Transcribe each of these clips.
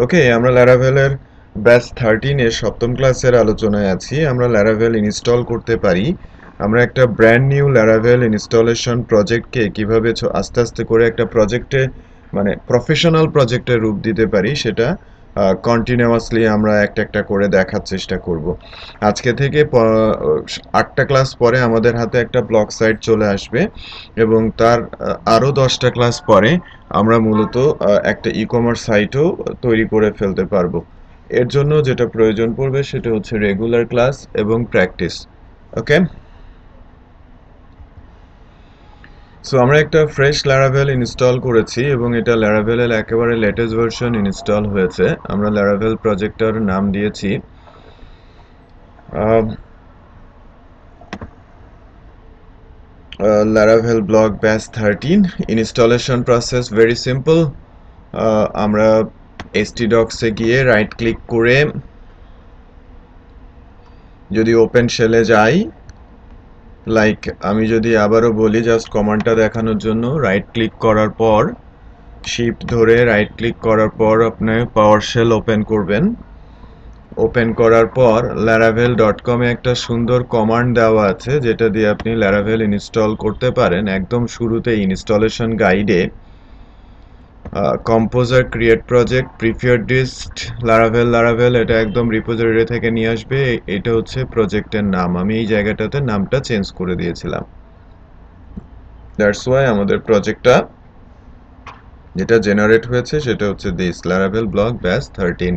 ওকে, আমরা ল্যারাভেলের ব্যাচ 13 এর সপ্তম ক্লাসের আলোচনায় আছি। আমরা ল্যারাভেল ইনস্টল করতে পারি। আমরা একটা ব্র্যান্ড নিউ ল্যারাভেল ইনস্টলেশন প্রজেক্টকে কিভাবে আস্তে আস্তে করে একটা প্রজেক্টে মানে প্রফেশনাল প্রজেক্টের রূপ দিতে পারি সেটা কন্টিনিউয়াসলি আমরা একটা একটা করে দেখার চেষ্টা করব। আজকে থেকে 8টা ক্লাস পরে আমাদের হাতে একটা ব্লগ সাইট চলে আসবে এবং তার আরও 10টা ক্লাস পরে আমরা মূলত একটা ই কমার্স সাইটও তৈরি করে ফেলতে পারবো। এর জন্য যেটা প্রয়োজন পড়বে সেটা হচ্ছে রেগুলার ক্লাস এবং প্র্যাকটিস। ওকে, সো আমরা একটা ফ্রেশ ল্যারাভেল ইনস্টল করেছি এবং এটা ল্যারাভেলের একেবারে লেটেস্ট ভার্সন ইনস্টল হয়েছে। আমরা ল্যারাভেল প্রজেক্টটার নাম দিয়েছি Laravel blog batch 13. Installation process very simple. আমরা htdocs এ গিয়ে রাইট ক্লিক করে যদি ওপেন শেলে যাই, লাইক আমি যদি আবারও বলি জাস্ট কমান্ডটা দেখানোর জন্য, রাইট ক্লিক করার পর শিফট ধরে রাইট ক্লিক করার পর আপনি পাওয়ার শেল ওপেন করবেন। ওপেন করার পর laravel.com এ একটা সুন্দর কমান্ড দেওয়া আছে যেটা দিয়ে আপনি ল্যারাভেল ইনস্টল করতে পারেন। একদম শুরুতে ইনস্টলেশন গাইডে composer create project prefer dist Laravel এটা একদম রিপোজিটরি থেকে নিয়ে আসবে। এটা হচ্ছে প্রজেক্টের নাম। আমি এই জায়গাটাতে নামটা চেঞ্জ করে দিয়েছিলাম। দ্যাটস ওয়াই আমাদের প্রজেক্টটা যেটা জেনারেট হয়েছে সেটা হচ্ছে দিস লারাভেল ব্লগ ব্যাচ 13।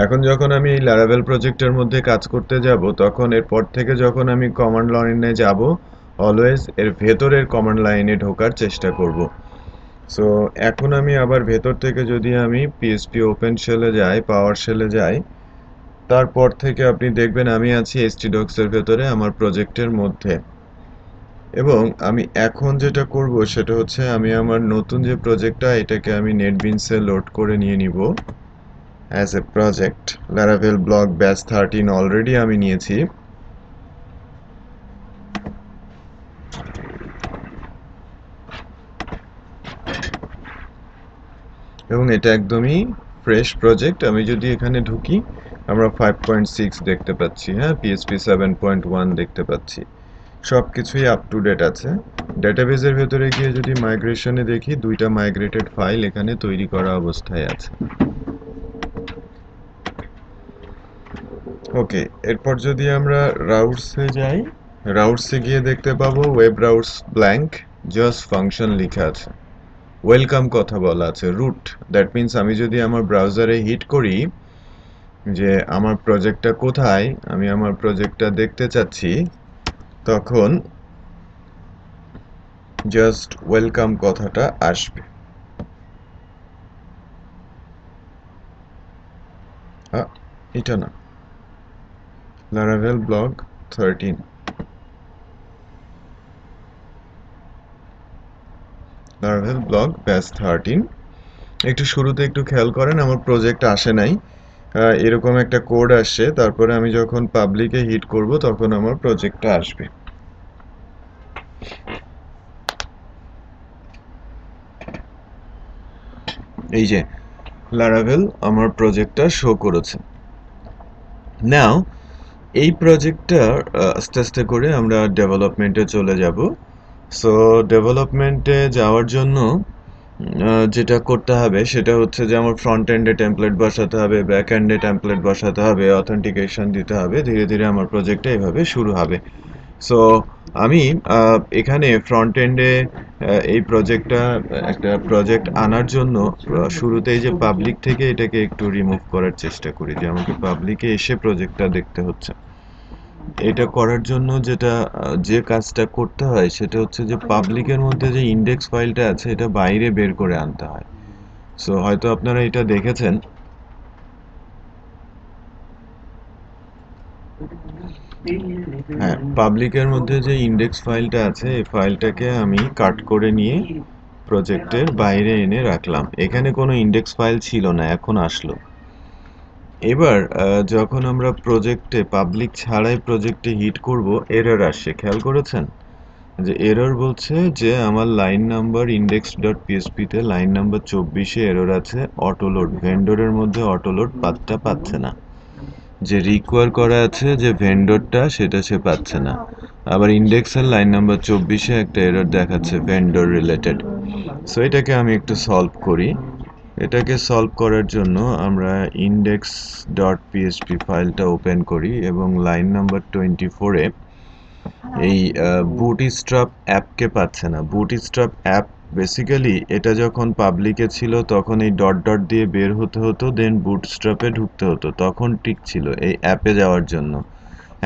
এখন যখন আমি এই ল্যারাভেল প্রজেক্টের মধ্যে কাজ করতে যাব তখন এরপর থেকে যখন আমি কমান্ড লাইনে যাব অলওয়েজ এর ভেতরের কমান্ড লাইনে ঢোকার চেষ্টা করব। সো এখন আমি আবার ভেতর থেকে যদি আমি পিএসপি ওপেন শেলে যাই, পাওয়ার শেলে যাই, তারপর থেকে আপনি দেখবেন আমি আছি htdocs এর ভেতরে আমার প্রজেক্টের মধ্যে। এবং আমি এখন যেটা করব সেটা হচ্ছে আমি আমার নতুন যে প্রজেক্টটা এটাকে আমি নেটবিনসে লোড করে নিয়ে নিব as a project. Laravel blog batch 13 already আমি নিয়েছি। এবং এটা একদমই ফ্রেশ প্রজেক্ট। আমি যদি এখানে ঢুকি আমরা 5.6 দেখতে পাচ্ছি, হ্যাঁ, পিএসপি 7.1 দেখতে পাচ্ছি। সব কিছুই আপ টু ডেট আছে। ডেটাবেজের ভেতরে গিয়ে যদি মাইগ্রেশনে দেখি, দুইটা মাইগ্রেটেড ফাইল এখানে তৈরি করা অবস্থায় আছে। ওকে, এরপর যদি আমরা রাউটসে যাই, রাউটসে গিয়ে দেখতে পাবো web routes blank, just function লেখা আছে, ওয়েলকাম কথা বলা আছে, রুট। দ্যাট মিন্স আমি যদি আমার ব্রাউজারে হিট করি যে আমার প্রজেক্টটা কোথায়, আমি আমার প্রজেক্টটা দেখতে চাচ্ছি, তখন জাস্ট ওয়েলকাম কথাটা আসবে। এটা না, Laravel blog 13, Laravel blog batch 13। একটু শুরুতে একটু খেয়াল করেন আমার প্রজেক্ট আসে নাই, এরকম একটা কোড আসছে। তারপরে আমি যখন পাবলিকে হিট করব তখন আমার প্রজেক্টটা আসবে। এই যে Laravel আমার প্রজেক্টটা শো করেছে। নাও এই প্রজেক্টটা আস্তে আস্তে করে আমরা ডেভেলপমেন্টে চলে যাব। সো ডেভেলপমেন্টে যাওয়ার জন্য যেটা করতে হবে সেটা হচ্ছে যে আমার ফ্রন্ট এন্ডে টেমপ্লেট বসাতে হবে, ব্যাক এন্ডে টেমপ্লেট বসাতে হবে, অথেন্টিকেশন দিতে হবে। ধীরে ধীরে আমার প্রজেক্টটা এভাবে শুরু হবে। সো আমি এখানে ফ্রন্ট এন্ডে এই প্রজেক্টটা একটা প্রজেক্ট আনার জন্য শুরুতেই যে পাবলিক থেকে এটাকে একটু রিমুভ করার চেষ্টা করি, যে আমাকে পাবলিকে এসে প্রজেক্টটা দেখতে হচ্ছে। এটা করার জন্য যেটা যে কাজটা করতে হয় সেটা হচ্ছে যে পাবলিকের মধ্যে যে ইন্ডেক্স ফাইলটা আছে এটা বাইরে বের করে আনতে হয়। সো হয়তো আপনারা এটা দেখেছেন। হ্যাঁ, পাবলিকের মধ্যে যে ইন্ডেক্স ফাইলটা আছে এই ফাইলটাকে আমি কাট করে নিয়ে প্রজেক্টের বাইরে এনে রাখলাম। এখানে কোনো ইন্ডেক্স ফাইল ছিল না, এখন আসলো। এবার যখন আমরা প্রজেক্টে পাবলিক ছাড়াই প্রজেক্টে হিট করব, এরর আসছে, খেয়াল করেছেন? যে এরর বলছে যে আমার লাইন নাম্বার index.php তে লাইন নাম্বার 24 এ এরর আছে, অটোলোড ভেন্ডরের মধ্যে অটোলোড পাথটা পাচ্ছে না, যে রিকোয়ার করা আছে যে ভেন্ডরটা সেটা সে পাচ্ছে না। আবার ইন্ডেক্সের লাইন নাম্বার 24 এ একটা এরর দেখাচ্ছে ভেন্ডর রিলেটেড। সো এটাকে আমি একটু সলভ করি। এটাকে সলভ করার জন্য আমরা index.php ফাইলটা ওপেন করি এবং লাইন নাম্বার 24 এ এই বুটস্ট্র্যাপ অ্যাপকে পাচ্ছে না। বুটস্ট্র্যাপ অ্যাপ বেসিক্যালি এটা যখন পাবলিকে ছিল তখন এই ডট ডট দিয়ে বের হতে হতো, দেন বুটস্ট্র্যাপে ঢুকতে হতো, তখন ঠিক ছিল এই অ্যাপে যাওয়ার জন্য।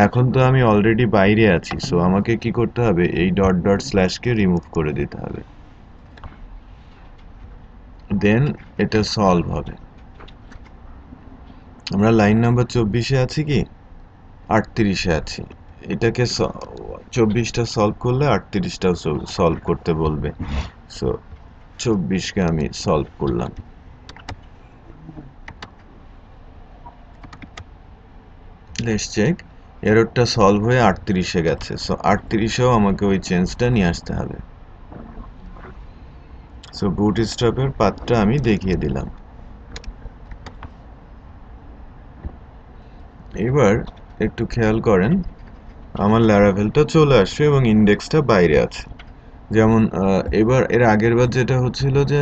এখন তো আমি অলরেডি বাইরে আছি, সো আমাকে কি করতে হবে, এই ডট ডট স্ল্যাশকে রিমুভ করে দিতে হবে, দেন এটা সলভ হবে। আমরা লাইন নাম্বার 24 এ আছি কি 38 এ আছি, এটাকে 24টা সলভ করলে 38টাও সলভ করতে বলবে। সো 24কে আমি সলভ করলাম। লেটস চেক, এররটা সলভ হয়ে 38 এ গেছে। সো 38এও আমাকে ওই চেঞ্জটা নিয়ে আসতে হবে। সো বুটস্ট্র্যাপের পাথটা আমি দেখিয়ে দিলাম। এবার একটু খেয়াল করেন, আমার ল্যারাভেলটা চলে আসছে এবং ইন্ডেক্সটা বাইরে আছে। যেমন এবার এর আগের বার যেটা হচ্ছিল যে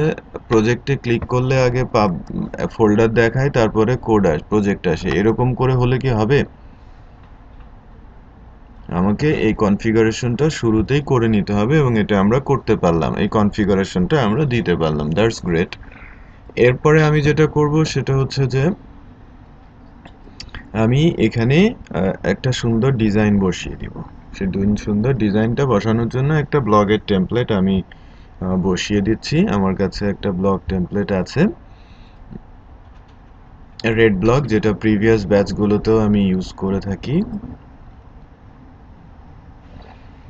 প্রজেক্টে ক্লিক করলে আগে ফোল্ডার দেখায়, তারপরে কোড প্রজেক্ট আসে, এরকম করে হলে কি হবে? আমাকে এই কনফিগারেশনটা শুরুতেই করে নিতে হবে এবং এটা আমরা করতে পারলাম, এই কনফিগারেশনটা আমরা দিতে পারলাম, দ্যাটস গ্রেট। এরপরে আমি যেটা করব সেটা হচ্ছে যে আমি এখানে একটা সুন্দর ডিজাইন বসিয়ে দিব। সেই সুন্দর ডিজাইনটা বসানোর জন্য একটা ব্লগের টেমপ্লেট আমি বসিয়ে দিচ্ছি। আমার কাছে একটা ব্লগ টেমপ্লেট আছে, রেড ব্লগ, যেটা প্রিভিয়াস ব্যাচগুলোতেও আমি ইউজ করে থাকি।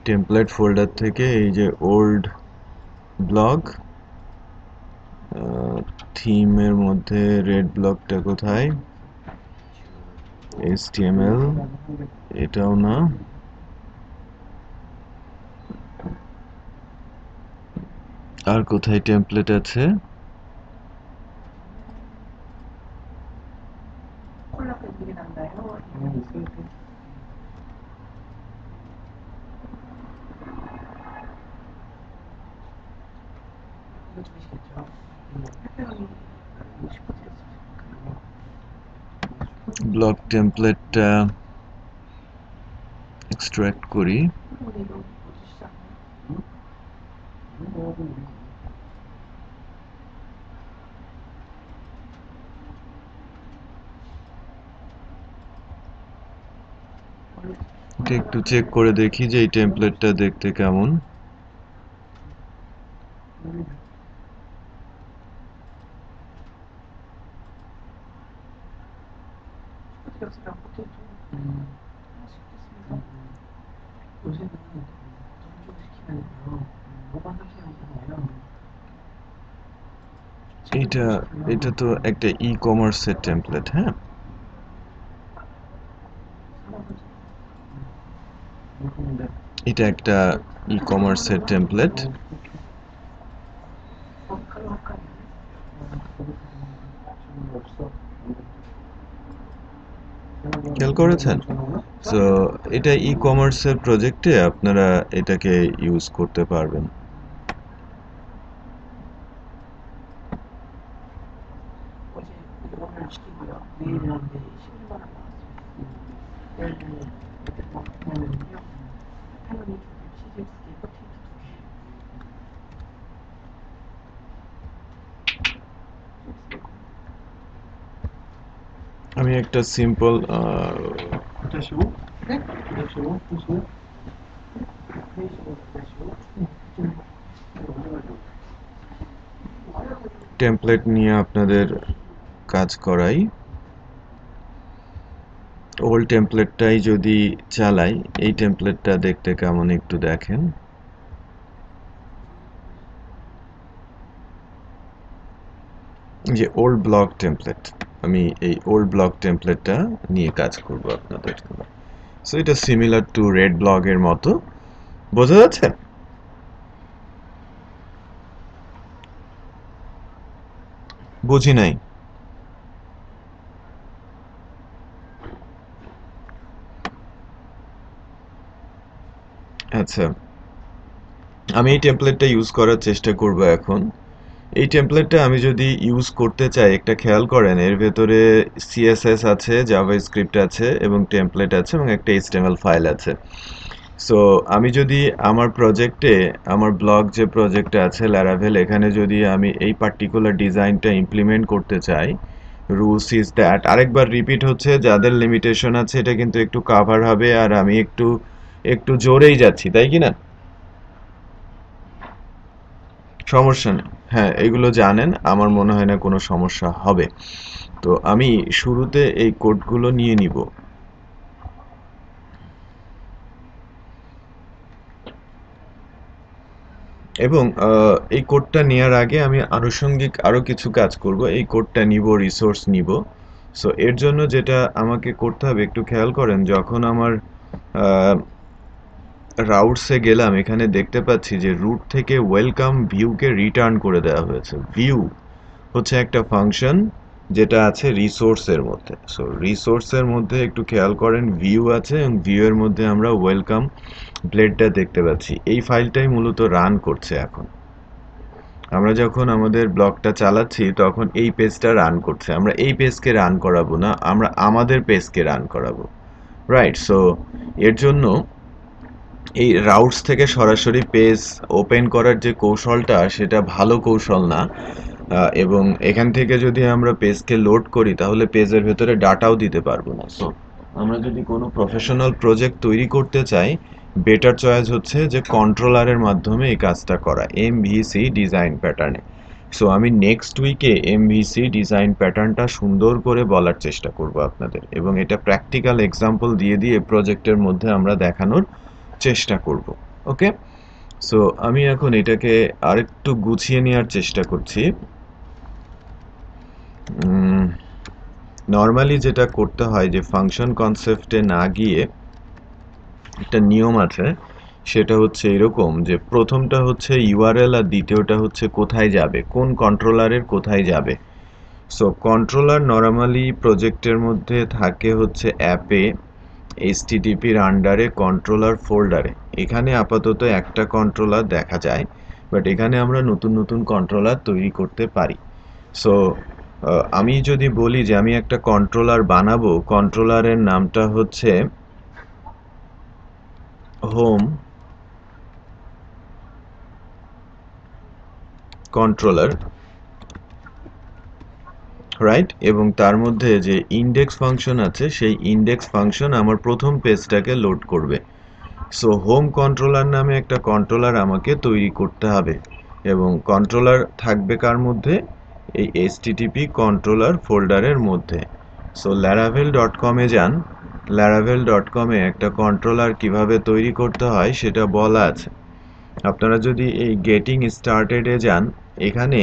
টেমপ্লেট ফোল্ডার থেকে এই যে ওল্ড ব্লগ, থিমের মধ্যে রেড ব্লগটা কোথায়, HTML, এটাও না, আর কোথায় টেমপ্লেট আছে, ব্লক টেমপ্লেটটা এক্সট্রাক্ট করি। একটু চেক করে দেখি যে এই টেমপ্লেটটা দেখতে কেমন। এটা তো একটা ই কমার্সের টেমপ্লেট, হ্যাঁ, এটা একটা ই কমার্সের টেমপ্লেট। খেয়াল করেছেন? সো এটা ই কমার্সের প্রজেক্টে আপনারা এটাকে ইউজ করতে পারবেন। আমি একটা সিম্পল টেমপ্লেট নিয়ে আপনাদের কাজ করাই। ওল্ড টেমপ্লেটটাই যদি চালাই, এই টেমপ্লেটটা দেখতে কেমন একটু দেখেন। যে ওল্ড ব্লক টেমপ্লেট, আমি এই ওল্ড ব্লক টেমপ্লেটটা নিয়ে কাজ করব আপনাদের। সো এটা সিমিলার টু রেড ব্লগের মতো, বোঝা যাচ্ছে? বুঝি নাই। আচ্ছা, আমি এই টেমপ্লেটটা ইউজ করার চেষ্টা করব এখন। এই টেমপ্লেটটা আমি যদি ইউজ করতে চাই, একটা খেয়াল করেন এর ভেতরে সিএসএস আছে, জাভাস্ক্রিপ্ট আছে এবং টেমপ্লেট আছে এবং একটা এইচটিএমএল ফাইল আছে। সো আমি যদি আমার প্রজেক্টে, আমার ব্লগ যে প্রজেক্টে আছে ল্যারাভেল, এখানে যদি আমি এই পার্টিকুলার ডিজাইনটা ইমপ্লিমেন্ট করতে চাই, রুলস ইজ দ্যাট, আরেকবার রিপিট হচ্ছে, যাদের লিমিটেশন আছে এটা কিন্তু একটু কাভার হবে, আর আমি একটু একটু জোরেই যাচ্ছি, তাই কি না? সমস্যা নেই। হ্যাঁ, এগুলো জানেন, আমার মনে হয় না কোনো সমস্যা হবে। তো আমি শুরুতে এই কোডগুলো নিয়ে নিব এবং এই কোডটা নেওয়ার আগে আমি আনুষঙ্গিক আরও কিছু কাজ করব। এই কোডটা নিব, রিসোর্স নিব। সো এর জন্য যেটা আমাকে করতে হবে একটু খেয়াল করেন, যখন আমার রাউটসে গেলাম, এখানে দেখতে পাচ্ছি যে রুট থেকে ওয়েলকাম ভিউকে রিটার্ন করে দেওয়া হয়েছে। ভিউ হচ্ছে একটা ফাংশন যেটা আছে রিসোর্সের মধ্যে। সো রিসোর্সের মধ্যে একটু খেয়াল করেন ভিউ আছে এবং ভিউ এর মধ্যে আমরা ওয়েলকাম ব্লেডটা দেখতে পাচ্ছি। এই ফাইলটাই মূলত রান করছে এখন। আমরা যখন আমাদের ব্লগটা চালাচ্ছি তখন এই পেজটা রান করছে। আমরা এই পেজকে রান করাবো না, আমরা আমাদের পেজকে রান করাবো, রাইট? সো এর জন্য এই রাউটস থেকে সরাসরি পেজ ওপেন করার যে কৌশলটা, সেটা ভালো কৌশল না। এবং এখান থেকে যদি আমরা পেজকে লোড করি তাহলে পেজের ভেতরে ডাটাও দিতে পারবো না। সো আমরা যদি কোনো প্রফেশনাল প্রজেক্ট তৈরি করতে চাই, বেটার চয়েস হচ্ছে যে কন্ট্রোলারের মাধ্যমে এই কাজটা করা, এমভিসি ডিজাইন প্যাটার্নে। সো আমি নেক্সট উইকে এমভিসি ডিজাইন প্যাটার্নটা সুন্দর করে বলার চেষ্টা করব আপনাদের, এবং এটা প্র্যাকটিক্যাল এক্সাম্পল দিয়ে দিয়ে প্রজেক্টের মধ্যে আমরা দেখানোর চেষ্টা করব। ওকে, সো আমি এখন এটাকে আরেকটু গুছিয়ে নেওয়ার চেষ্টা করছি। নর্মালি যেটা করতে হয় যে ফাংশন কনসেপ্টে না গিয়ে একটা নিয়ম আছে, সেটা হচ্ছে এরকম যে প্রথমটা হচ্ছে ইউআরএল আর দ্বিতীয়টা হচ্ছে কোথায় যাবে, কোন কন্ট্রোলারের কোথায় যাবে। সো কন্ট্রোলার নর্মালি প্রজেক্টের মধ্যে থাকে হচ্ছে অ্যাপে এইচটিটিপির আন্ডারে কন্ট্রোলার ফোল্ডারে। এখানে আপাতত একটা কন্ট্রোলার দেখা যায়, বাট এখানে আমরা নতুন নতুন কন্ট্রোলার তৈরি করতে পারি। সো আমি যদি বলি যে আমি একটা কন্ট্রোলার বানাবো, কন্ট্রোলারের নামটা হচ্ছে হোম কন্ট্রোলার, রাইট? এবং তার মধ্যে যে ইন্ডেক্স ফাংশন আছে সেই ইন্ডেক্স ফাংশন আমার প্রথম পেজটাকে লোড করবে। সো হোম কন্ট্রোলার নামে একটা কন্ট্রোলার আমাকে তৈরি করতে হবে, এবং কন্ট্রোলার থাকবে কার মধ্যে? এই এইচটিটিপি কন্ট্রোলার ফোল্ডারের মধ্যে। সো laravel.com-এ যান, laravel.com-এ একটা কন্ট্রোলার কিভাবে তৈরি করতে হয় সেটা বলা আছে। আপনারা যদি এই গেটিং স্টার্টেডে যান, এখানে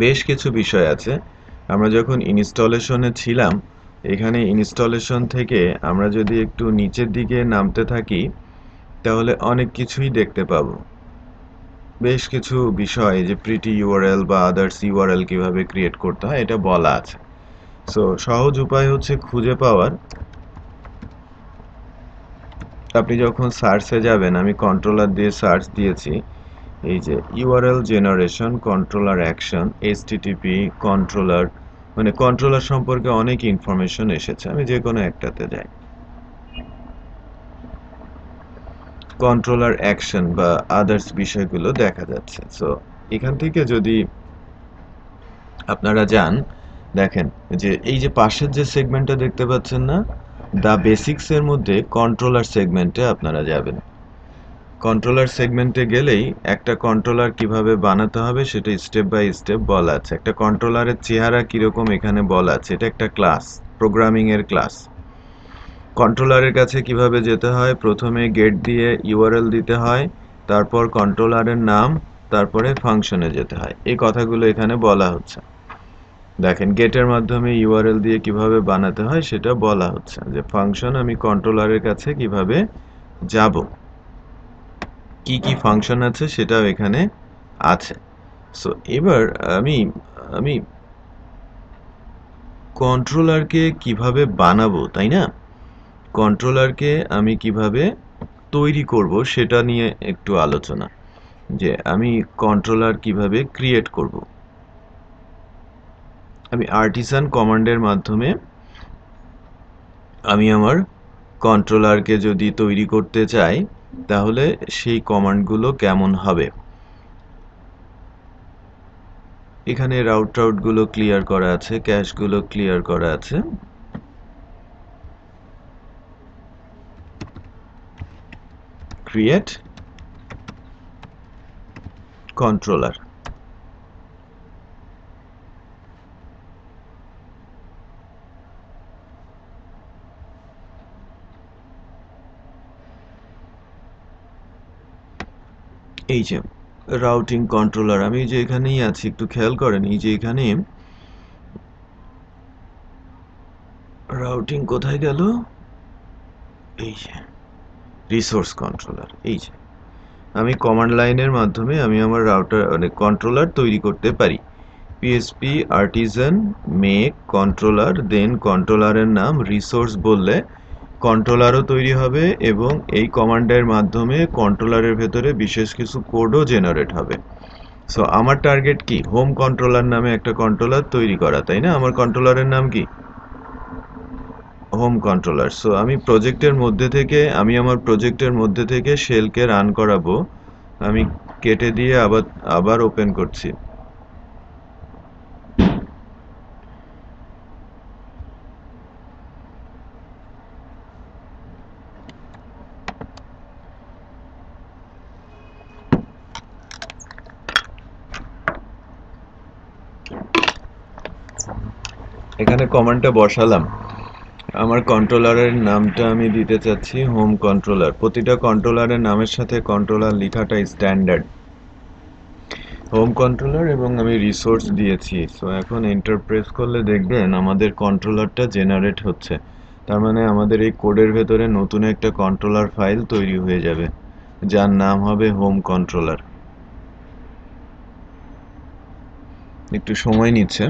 বেশ কিছু বিষয় আছে। আমরা যখন ইনস্টলেশনে ছিলাম, এখানে ইনস্টলেশন থেকে আমরা যদি একটু নিচের দিকে নামতে থাকি তাহলে অনেক কিছুই দেখতে পাবো। বেশ কিছু বিষয়, যে প্রিটি ইউআরএল বা আদার্স ইউআরএল কিভাবে ক্রিয়েট করতে হয় এটা বলা আছে। সো সহজ উপায় হচ্ছে খুঁজে পাওয়ার। আপনি যখন সার্চে যাবেন, আমি কন্ট্রোলার দিয়ে সার্চ দিয়েছি, এই যে URL generation, controller action, HTTP controller, মানে কন্ট্রোলার সম্পর্কে অনেক ইনফরমেশন এসেছে। আমি যে কোনো একটাতে যাই, কন্ট্রোলার অ্যাকশন বা আদার্স বিষয়গুলো দেখা যাচ্ছে। সো এখান থেকে যদি আপনারা যান, দেখেন যে এই যে পাশের যে সেগমেন্টটা দেখতে পাচ্ছেন না, দ্য বেসিক্সের মধ্যে কন্ট্রোলার সেগমেন্টে আপনারা যাবেন। কন্ট্রোলার সেগমেন্টে গেলেই একটা কন্ট্রোলার কিভাবে বানাতে হবে সেটা স্টেপ বাই স্টেপ বলা আছে। একটা কন্ট্রোলারের চেহারা কিরকম এখানে বলা আছে। এটা একটা ক্লাস, প্রোগ্রামিং এর ক্লাস। কন্ট্রোলারের কাছে কিভাবে যেতে হয়, প্রথমে গেট দিয়ে ইউআরএল দিতে হয়, তারপর কন্ট্রোলারের নাম, তারপরে ফাংশনে যেতে হয়। এই কথাগুলো এখানে বলা হচ্ছে। দেখেন গেটের মাধ্যমে ইউআরএল দিয়ে কিভাবে বানাতে হয় সেটা বলা হচ্ছে, যে ফাংশন আমি কন্ট্রোলারের কাছে কিভাবে যাব, কি কি ফাংশন আছে সেটাও এখানে আছে। সো এবার আমি আমি কন্ট্রোলারকে কিভাবে বানাবো, তাই না? কন্ট্রোলারকে আমি কিভাবে তৈরি করব সেটা নিয়ে একটু আলোচনা, যে আমি কন্ট্রোলার কিভাবে ক্রিয়েট করব। আমি আর্টিসান কমান্ডের মাধ্যমে আমি আমার কন্ট্রোলারকে যদি তৈরি করতে চাই, তাহলে সেই কমান্ডগুলো কেমন হবে। এখানে রাউটগুলো ক্লিয়ার করা আছে, ক্যাশগুলো ক্লিয়ার করা আছে। Create controller. এই যে রাউটিং কন্ট্রোলার, আমি যে এখানেই আছি, একটু খেয়াল করেন, এই যে এখানে রাউটিং কোথায় গেল, এই যে রিসোর্স কন্ট্রোলার। এই যে আমি কমান্ড লাইনের মাধ্যমে আমি আমার রাউটার মানে কন্ট্রোলার তৈরি করতে পারি। পিএসপি আর্টিজান মেক কন্ট্রোলার, দেন কন্ট্রোলারের নাম রিসোর্স বললে কন্ট্রোলারও তৈরি হবে এবং এই কমান্ডের মাধ্যমে কন্ট্রোলারের ভেতরে বিশেষ কিছু কোডও জেনারেট হবে। সো আমার টার্গেট কি, হোম কন্ট্রোলার নামে একটা কন্ট্রোলার তৈরি করা, তাই না? আমার কন্ট্রোলারের নাম কি, হোম কন্ট্রোলার। সো আমি আমার প্রজেক্টের মধ্যে থেকে শেলকে রান করাবো। আমি কেটে দিয়ে আবার ওপেন করছি। এখানে কমান্ডটা বসালাম, আমার কন্ট্রোলারের নামটা আমি দিতে চাচ্ছি হোম কন্ট্রোলার। প্রতিটা কন্ট্রোলারের নামের সাথে কন্ট্রোলার লেখাটা স্ট্যান্ডার্ড, হোম কন্ট্রোলার, এবং আমি রিসোর্স দিয়েছি। সো এখন এন্টার প্রেস করলে দেখবেন আমাদের কন্ট্রোলারটা জেনারেট হচ্ছে। তার মানে আমাদের এই কোডের ভেতরে নতুন একটা কন্ট্রোলার ফাইল তৈরি হয়ে যাবে, যার নাম হবে হোম কন্ট্রোলার। একটু সময় নিচ্ছে,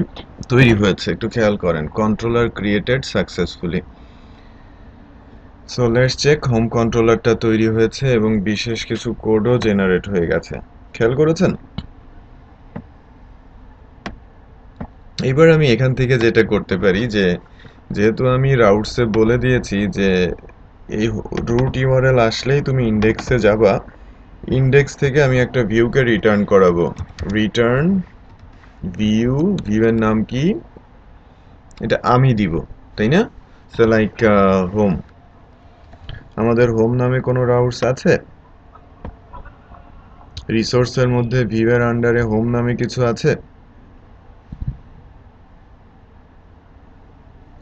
তৈরি হয়েছে, একটু খেয়াল করেন, controller created successfully. So let's check, home কন্ট্রোলারটা তৈরি হয়েছে এবং বিশেষ কিছু কোডও জেনারেট হয়ে গেছে, খেয়াল করেছেন? এবার আমি এখান থেকে যেটা করতে পারি, যেহেতু আমি রাউটসে বলে দিয়েছি যে এই রুট ইউআরএল আসলেই তুমি ইন্ডেক্সে যাবা, ইন্ডেক্স থেকে আমি একটা ভিউকে রিটার্ন করাবো। রিটার্ন ভিউয়ের নাম কি, এটা আমি দিব, তাই না? সো লাইক হোম, আমাদের হোম নামে কোনো রাউটস আছে? রিসোর্সের মধ্যে ভিউয়ের আন্ডারে হোম নামে কিছু আছে?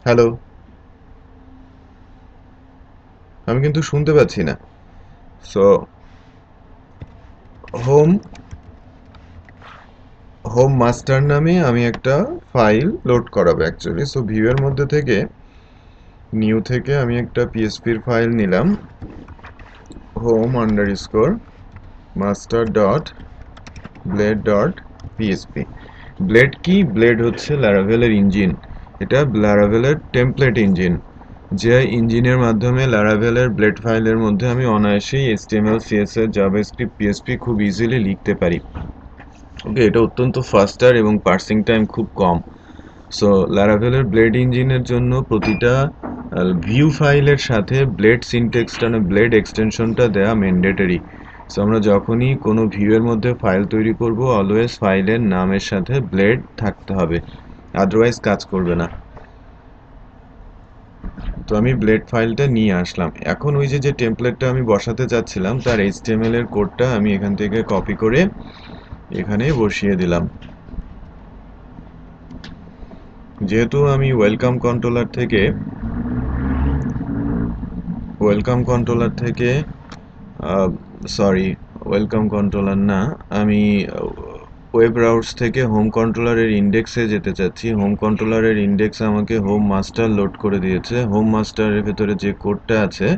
হ্যালো, আমি কিন্তু শুনতে পাচ্ছি না। সো হোম হোম মাস্টার নামে আমি একটা ফাইল লোড করাবো অ্যাকচুয়ালি। সো ভিউয়ের মধ্যে থেকে নিউ থেকে আমি একটা পিএসপির ফাইল নিলাম, home underscore master dot blade dot PSP. Blade কি? ব্লেড হচ্ছে ল্যারাভেলের ইঞ্জিন, এটা ল্যারাভেলের টেমপ্লেট ইঞ্জিন, যে ইঞ্জিনের মাধ্যমে ল্যারাভেলের ব্লেড ফাইলের মধ্যে আমি অনায়াসেই এইচটিএমএল সিএসএস জাভাস্ক্রিপ্ট পিএসপি খুব ইজিলি লিখতে পারি। ওকে, এটা অত্যন্ত ফাস্টার এবং পার্সিং টাইম খুব কম। সো ল্যারাভেলের ব্লেড ইঞ্জিনের জন্য প্রতিটা ভিউ ফাইলের সাথে ব্লেড সিনট্যাক্সটা ব্লেড এক্সটেনশনটা দেওয়া ম্যান্ডেটরি। সো আমরা যখনই কোনো ভিউয়ের মধ্যে ফাইল তৈরি করব, অলওয়েজ ফাইলের নামের সাথে ব্লেড থাকতে হবে, আদারওয়াইজ কাজ করবে না। তো আমি ব্লেড ফাইলটা নিয়ে আসলাম। এখন ওই যে টেমপ্লেটটা আমি বসাতে চাচ্ছিলাম তার এইচটিএমএল এর কোডটা আমি এখান থেকে কপি করে এখানে বসিয়ে দিলাম। যেহেতু আমি ওয়েলকাম কন্ট্রোলার থেকে ওয়েলকাম কন্ট্রোলার না, আমি ওয়েব রাউটস থেকে হোম কন্ট্রোলারের ইন্ডেক্সে যেতে চাচ্ছি। হোম কন্ট্রোলারের ইন্ডেক্স আমাকে হোম মাস্টার লোড করে দিয়েছে। হোম মাস্টারের ভেতরে যে কোডটা আছে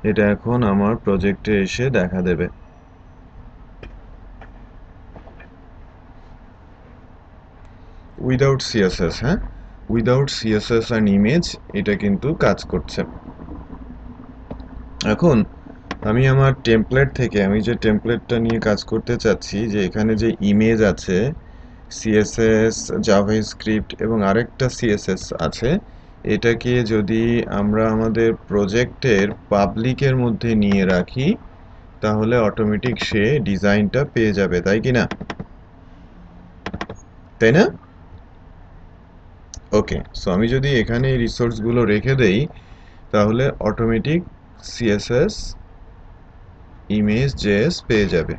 এটা এখন আমার প্রজেক্টে এসে দেখা দেবে। উইদাউট সিএসএস, হ্যাঁ, উইদাউট সিএসএস অ্যান্ড ইমেজ এটা কিন্তু কাজ করছে। এখন আমি আমার টেমপ্লেট থেকে, আমি যে টেমপ্লেটটা নিয়ে কাজ করতে চাচ্ছি, যে এখানে যে ইমেজ আছে, সিএসএস, জাভাস্ক্রিপ্ট এবং আরেকটা সিএসএস আছে, এটাকে যদি আমরা আমাদের প্রজেক্টের পাবলিকের মধ্যে নিয়ে রাখি তাহলে অটোমেটিক সে ডিজাইনটা পেয়ে যাবে, তাই কি না? তাই না? ওকে, সো আমি যদি এখানে এই রিসোর্সগুলো রেখে দেই তাহলে অটোমেটিক সিএসএস ইমেজ জেএস পেয়ে যাবে।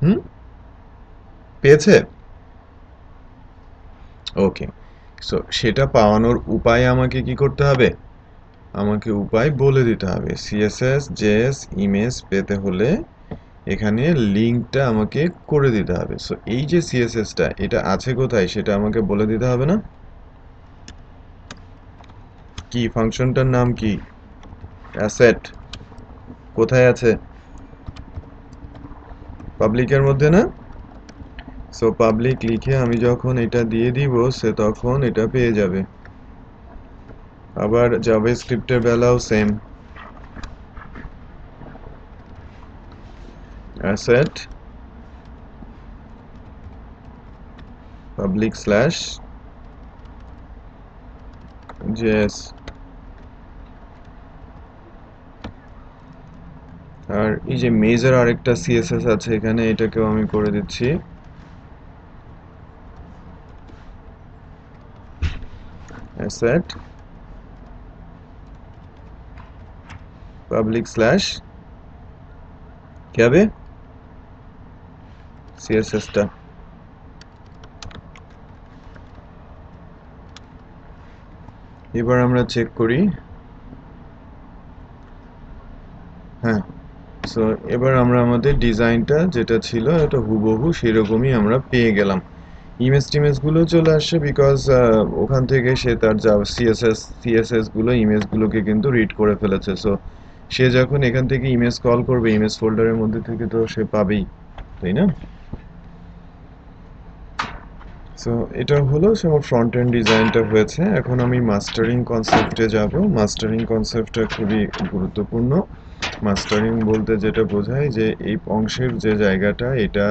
হুম, পেয়েছে? ওকে, সো সেটা পাওয়ানোর উপায় আমাকে কি করতে হবে? আমাকে উপায় বলে দিতে হবে। সিএসএস জেএস ইমেজ পেতে হলে এখানে লিঙ্কটা আমাকে করে দিতে হবে। সো এই যে সিএসএসটা, এটা আছে কোথায় সেটা আমাকে বলে দিতে হবে না? কি ফাংশনটার নাম কি? অ্যাসেট। কোথায় আছে? পাবলিকের মধ্যে না? সো পাবলিক লিখে আমি যখন এটা দিয়ে দিব সে তখন এটা পেয়ে যাবে। আবার জাভাস্ক্রিপ্টের বেলাও same, asset public slash JS. আর এই যে মেজর আরেকটা সিএসএস আছে এখানে, এটাকেও আমি করে দিচ্ছি অ্যাসেট পাবলিক স্ল্যাশ কি হবে? সিএসএসটা। এবার আমরা চেক করি। হ্যাঁ, সো এবার আমরা আমাদের ডিজাইনটা যেটা ছিল এটা হুবহু সেরকমই আমরা পেয়ে গেলাম। ইমেজ টিমেজগুলো চলে আসছে বিকজ ওখান থেকে সে তার যা সিএসএস গুলো ইমেজগুলোকে কিন্তু রিড করে ফেলেছে। সো সে যখন এখান থেকে ইমেজ কল করবে ইমেজ ফোল্ডারের মধ্যে থেকে তো সে পাবেই, তাই না? সো এটা হলো সে আমার ফ্রন্ট এন্ড ডিজাইনটা হয়েছে। এখন আমি মাস্টারিং কনসেপ্টে যাব। মাস্টারিং কনসেপ্টটা খুবই গুরুত্বপূর্ণ। মাস্টারিং বলতে যেটা বোঝায় যে এই অংশের যে জায়গাটা এটা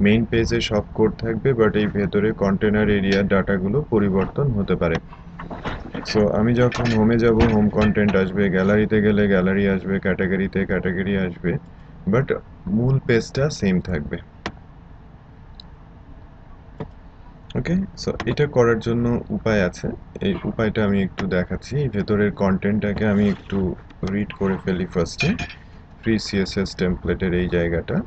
মেইন পেজে সব কোড থাকবে, বাট এই ভেতরে কন্টেনার এরিয়ার ডাটাগুলো পরিবর্তন হতে পারে। সো আমি যখন হোমে যাব হোম কন্টেন্ট আসবে, গ্যালারিতে গেলে গ্যালারি আসবে, ক্যাটাগরিতে ক্যাটাগরি আসবে, বাট মূল পেজটা সেম থাকবে। ওকে, সো এটা করার জন্য উপায় আছে। এই উপায়টা আমি একটু দেখাচ্ছি। এই ভেতরের কন্টেন্টটাকে আমি একটু রিড করে ফেলি ফার্স্টে। ফ্রি সিএসএস টেমপ্লেটের এই জায়গাটা,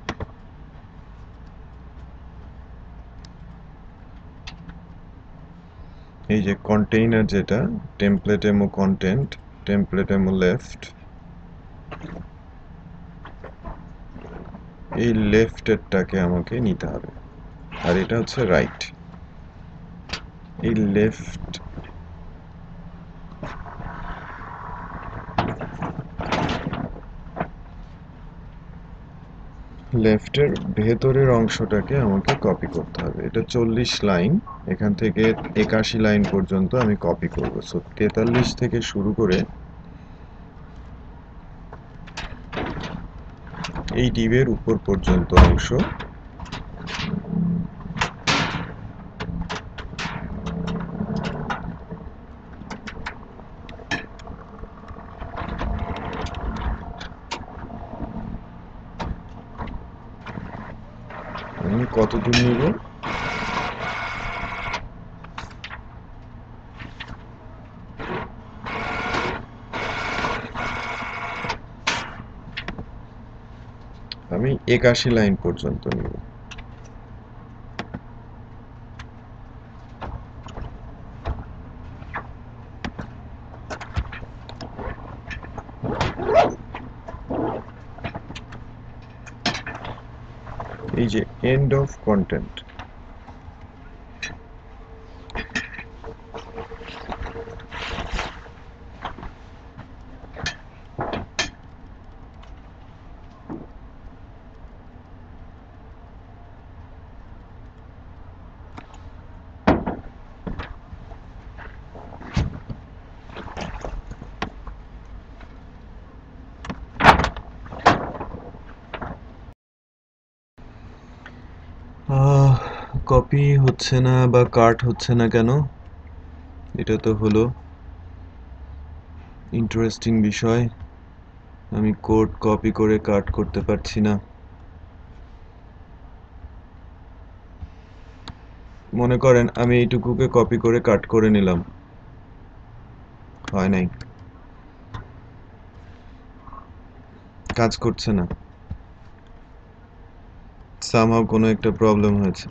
এই যে কন্টেইনার যেটা টেমপ্লেট এমো কন্টেন্ট, টেমপ্লেট এমো লেফট, এই লেফটেরটাকে আমাকে নিতে হবে, আর এটা হচ্ছে রাইট। এই লেফটের ভেতরের অংশটাকে আমাকে কপি করতে হবে। এটা 40 লাইন, এখান থেকে 81 লাইন পর্যন্ত আমি কপি করব। সো 43 থেকে শুরু করে এই ডিভের উপর পর্যন্ত অংশ আমি কতদূর নিব? আমি 81 লাইন পর্যন্ত নিব। এই যে এন্ড অফ কন্টেন্ট, কপি হচ্ছে না বা কাট হচ্ছে না কেন? এটা তো হলো ইন্টারেস্টিং বিষয়। আমি কোড কপি করে কাট করতে পারছি না। মনে করেন আমি এইটুকুকে কপি করে কাট করে নিলাম, হয় নাই, কাজ করছে না, সামহাও কোনো একটা প্রবলেম হয়েছে।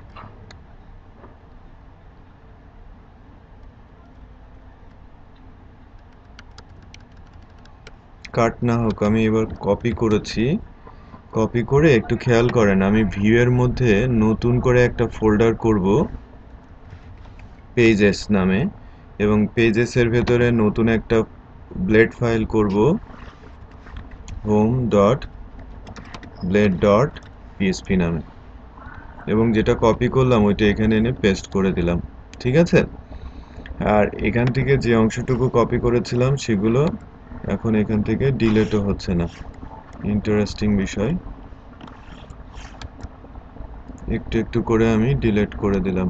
কাট না হোক, আমি এবার কপি করেছি, কপি করে একটু খেয়াল করেন আমি ভিউ এর মধ্যে নতুন করে একটা ফোল্ডার করব পেজেস নামে, এবং পেজেসের ভেতরে নতুন একটা ব্লেড ফাইল করব home.blade.php নামে, এবং যেটা কপি করলাম ওইটা এখানে এনে পেস্ট করে দিলাম। ঠিক আছে? আর এখান থেকে যে অংশটুকু কপি করেছিলাম সেগুলো এখন এখান থেকে ডিলেটও হচ্ছে না। ইন্টারেস্টিং বিষয়। একটু একটু করে আমি ডিলেট করে দিলাম,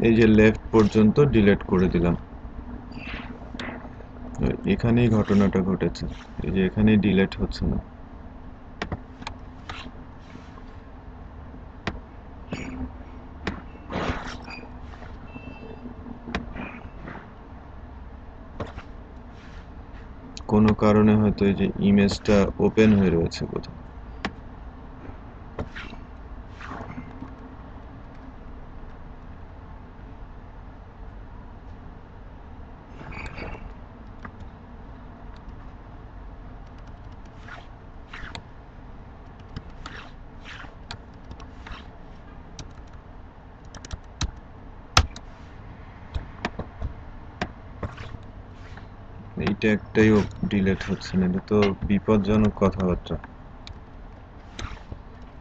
এই যে লেফট পর্যন্ত ডিলেট করে দিলাম। এখানেই ঘটনাটা ঘটেছে, এই যে এখানেই ডিলেট হচ্ছে না। কোনো কারণে হয়তো এই যে ইমেজটা ওপেন হয়ে রয়েছে কোথাও। এইটা একটাই ডিলেট হচ্ছে না, এটা তো বিপজ্জনক কথাবার্তা।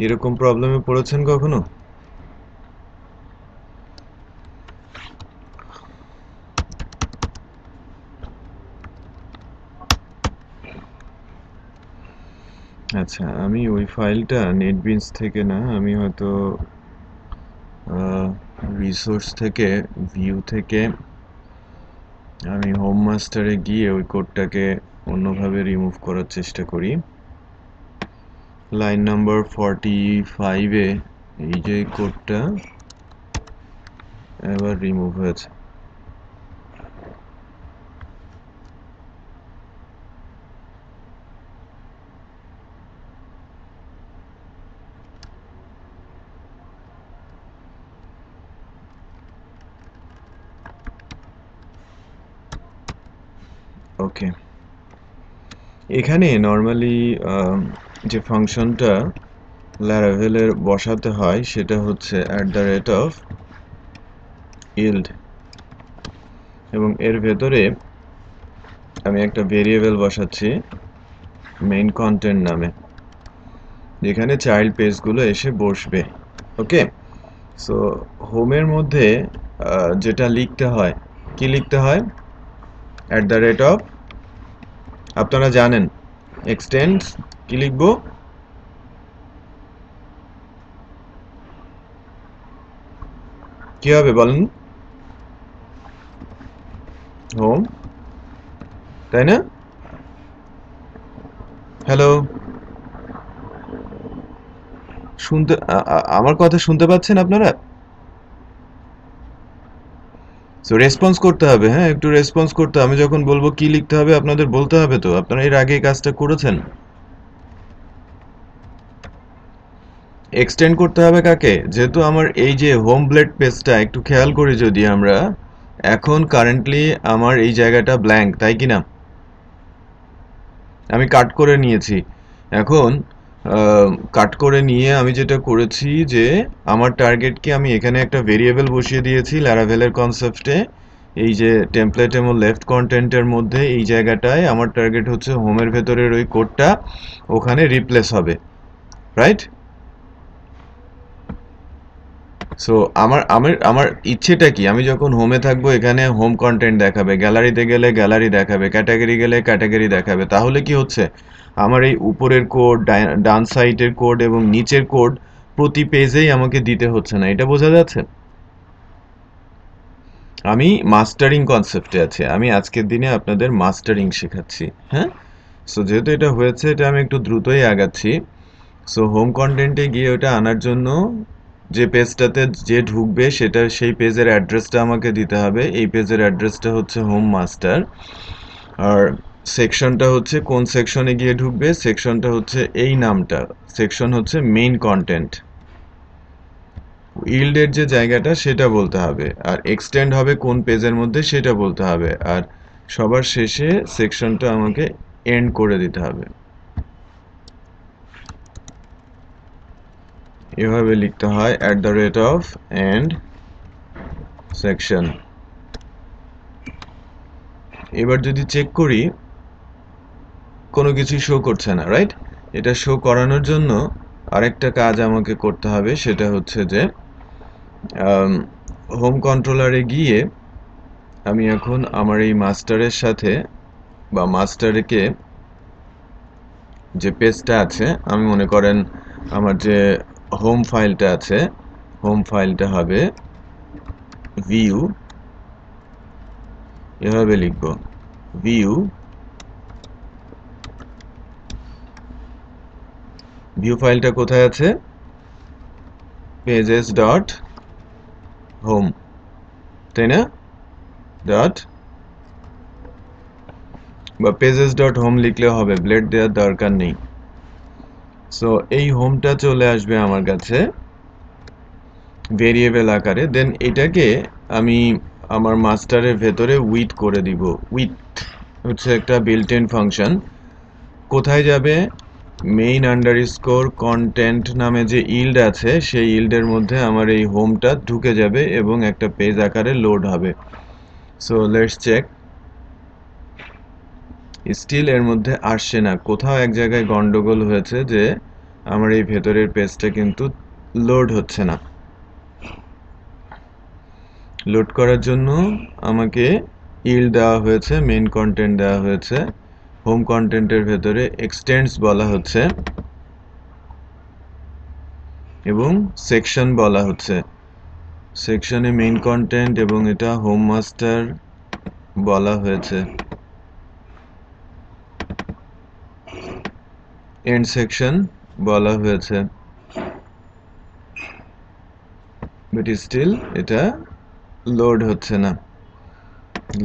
এরকম প্রবলেমে পড়েছেন কখনো? আচ্ছা, আমি ওই ফাইলটা নেটবিনস থেকে না, আমি হয়তো রিসোর্স থেকে, ভিউ থেকে আমি হোম মাস্টারে গিয়ে ওই কোডটাকে অন্যভাবে রিমুভ করার চেষ্টা করি। লাইন নাম্বার 45-এ এই যে কোডটা এবার রিমুভ হয়েছে। ওকে, এখানে নর্মালি যে ফাংশনটা ল্যারাভেলের বসাতে হয় সেটা হচ্ছে @yield, এবং এর ভেতরে আমি একটা ভেরিয়েবল বসাচ্ছি মেইন কন্টেন্ট নামে, যেখানে চাইল্ড পেজগুলো এসে বসবে। ওকে, সো হোমের মধ্যে যেটা লিখতে হয়, কি লিখতে হয়? আপনারা জানেন এক্সটেন্ডস কি লিখবো? কি হবে বলেন? হোম, তাই না? হ্যালো, শুনতে আমার কথা শুনতে পাচ্ছেন আপনারা? সো রেসপন্স করতে হবে, হ্যাঁ একটু রেসপন্স করতে, আমি যখন বলবো কি লিখতে হবে আপনাদের বলতে হবে তো। আপনারা এর আগে এই কাজটা করেছেন। এক্সটেন্ড করতে হবে কাকে? যেহেতু আমার এই যে হোম ব্লেড পেজটা একটু খেয়াল করি যদি আমরা, এখন কারেন্টলি আমার এই জায়গাটা ব্ল্যাঙ্ক, তাই কি না? আমি কাট করে নিয়েছি। এখন কাট করে নিয়ে আমি যেটা করেছি যে আমার টার্গেটকে আমি এখানে একটা ভেরিয়েবল বসিয়ে দিয়েছি ল্যারাভেলের কনসেপ্টে, এই যে টেমপ্লেট এবং লেফট কন্টেন্টের মধ্যে এই জায়গাটায় আমার টার্গেট হচ্ছে হোমের ভেতরের ওই কোডটা ওখানে রিপ্লেস হবে, রাইট? সো আমার আমার আমার ইচ্ছেটা কি, আমি যখন হোমে থাকবো এখানে হোম কন্টেন্ট দেখাবে, গ্যালারিতে গেলে গ্যালারি দেখাবে, ক্যাটাগরি গেলে ক্যাটাগরি দেখাবে। তাহলে কি হচ্ছে, আমার এই উপরের কোড, ডান সাইডের কোড এবং নিচের কোড প্রতি পেজেই আমাকে দিতে হচ্ছে না, এটা বোঝা যাচ্ছে? আমি মাস্টারিং কনসেপ্টে আছি, আমি আজকের দিনে আপনাদের মাস্টারিং শেখাচ্ছি। হ্যাঁ, সো যেহেতু এটা হয়েছে, এটা আমি একটু দ্রুতই আগাচ্ছি। সো হোম কন্টেন্টে গিয়ে ওটা আনার জন্য যে পেজটাতে যে ঢুকবে সেটা সেই পেজের অ্যাড্রেসটা আমাকে দিতে হবে। এই পেজের অ্যাড্রেসটা হচ্ছে হোম মাস্টার। আর সেকশনটা হচ্ছে কোন সেকশনে গিয়ে ঢুকবে, সেকশনটা হচ্ছে এই নামটা, সেকশন হচ্ছে মেইন কন্টেন্ট। ইল্ডের যে জায়গাটা সেটা বলতে হবে, আর এক্সটেন্ড হবে কোন পেজের মধ্যে সেটা বলতে হবে, আর সবার শেষে সেকশনটা আমাকে এন্ড করে দিতে হবে। এভাবে লিখতে হয় @end সেকশন। এবার যদি চেক করি কোনো কিছু শো করছে না, রাইট? এটা শো করানোর জন্য আরেকটা কাজ আমাকে করতে হবে, সেটা হচ্ছে যে হোম কন্ট্রোলারে গিয়ে আমি এখন আমার এই মাস্টারের সাথে বা মাস্টারকে যে পেজটা আছে, আমি মনে করেন আমার যে হোম ফাইলটা আছে, হোম ফাইলটা হবে ভিউ, এভাবে লিখব ভিউ, ভিউ ফাইলটা কোথায় আছে? পেজেস ডট হোম, তাই না? ডট বা পেজেস ডট হোম লিখলে হবে, ব্লেড দেওয়ার দরকার নেই। সো এই হোমটা চলে আসবে আমার কাছে ভেরিয়েবল আকারে। দেন এটাকে আমি আমার মাস্টারের ভেতরে উইথ করে দিব। উইথ হচ্ছে একটা বিল্ট ইন ফাংশন। কোথায় যাবে? মেইন আন্ডারস্কোর কন্টেন্ট নামে যে ইল্ড আছে সেই ইল্ডের মধ্যে আমার এই হোমটা ঢুকে যাবে এবং একটা পেজ আকারে লোড হবে। So let's check. স্টিল এর মধ্যে আসছে না, কোথাও এক জায়গায় গন্ডগোল হয়েছে যে আমার এই ভেতরের পেজটা কিন্তু লোড হচ্ছে না। লোড করার জন্য আমাকে ইল্ড দেওয়া হয়েছে, মেইন কন্টেন্ট দেওয়া হয়েছে, হোম কন্টেন্টের ভেতরে এক্সটেন্ডস বলা হচ্ছে এবং সেকশন বলা হচ্ছে। সেকশনে মেইন কন্টেন্ট এবং এটা হোম মাস্টার বলা হয়েছে। এন্ড সেকশন বলা হয়েছে, বাট স্টিল এটা লোড হচ্ছে না।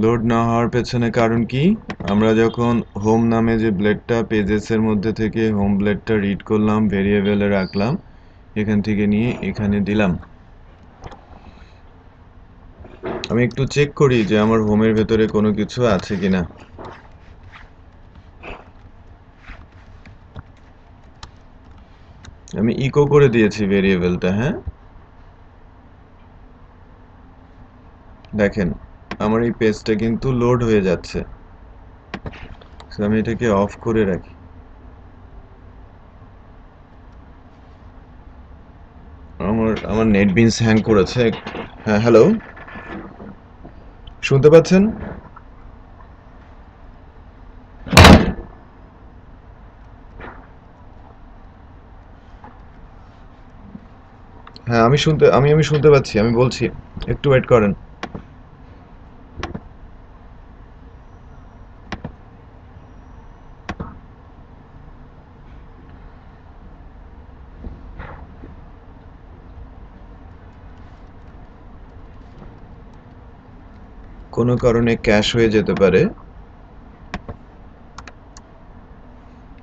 লোড না হওয়ার পেছনে কারণ কি? আমরা যখন হোম নামে যে ব্লেডটা পেজেসের মধ্যে থেকে হোম ব্লেডটা রিড করলাম, ভেরিয়েবলে রাখলাম, এখান থেকে নিয়ে এখানে দিলাম। আমি একটু চেক করি যে আমার হোমের ভেতরে কোনো কিছু আছে কিনা। আমি ইকো করে দিয়েছি ভেরিয়েবলটা। হ্যাঁ, দেখেন আমার এই পেজটা কিন্তু লোড হয়ে যাচ্ছে। আমি এটাকে অফ করে রাখি। আমার নেটবিনস হ্যাং করেছে। হ্যাঁ, হ্যালো, শুনতে পাচ্ছেন? হ্যাঁ, আমি শুনতে পাচ্ছি, আমি বলছি, একটু ওয়েট করেন। কোনো কারণে ক্যাশ হয়ে যেতে পারে।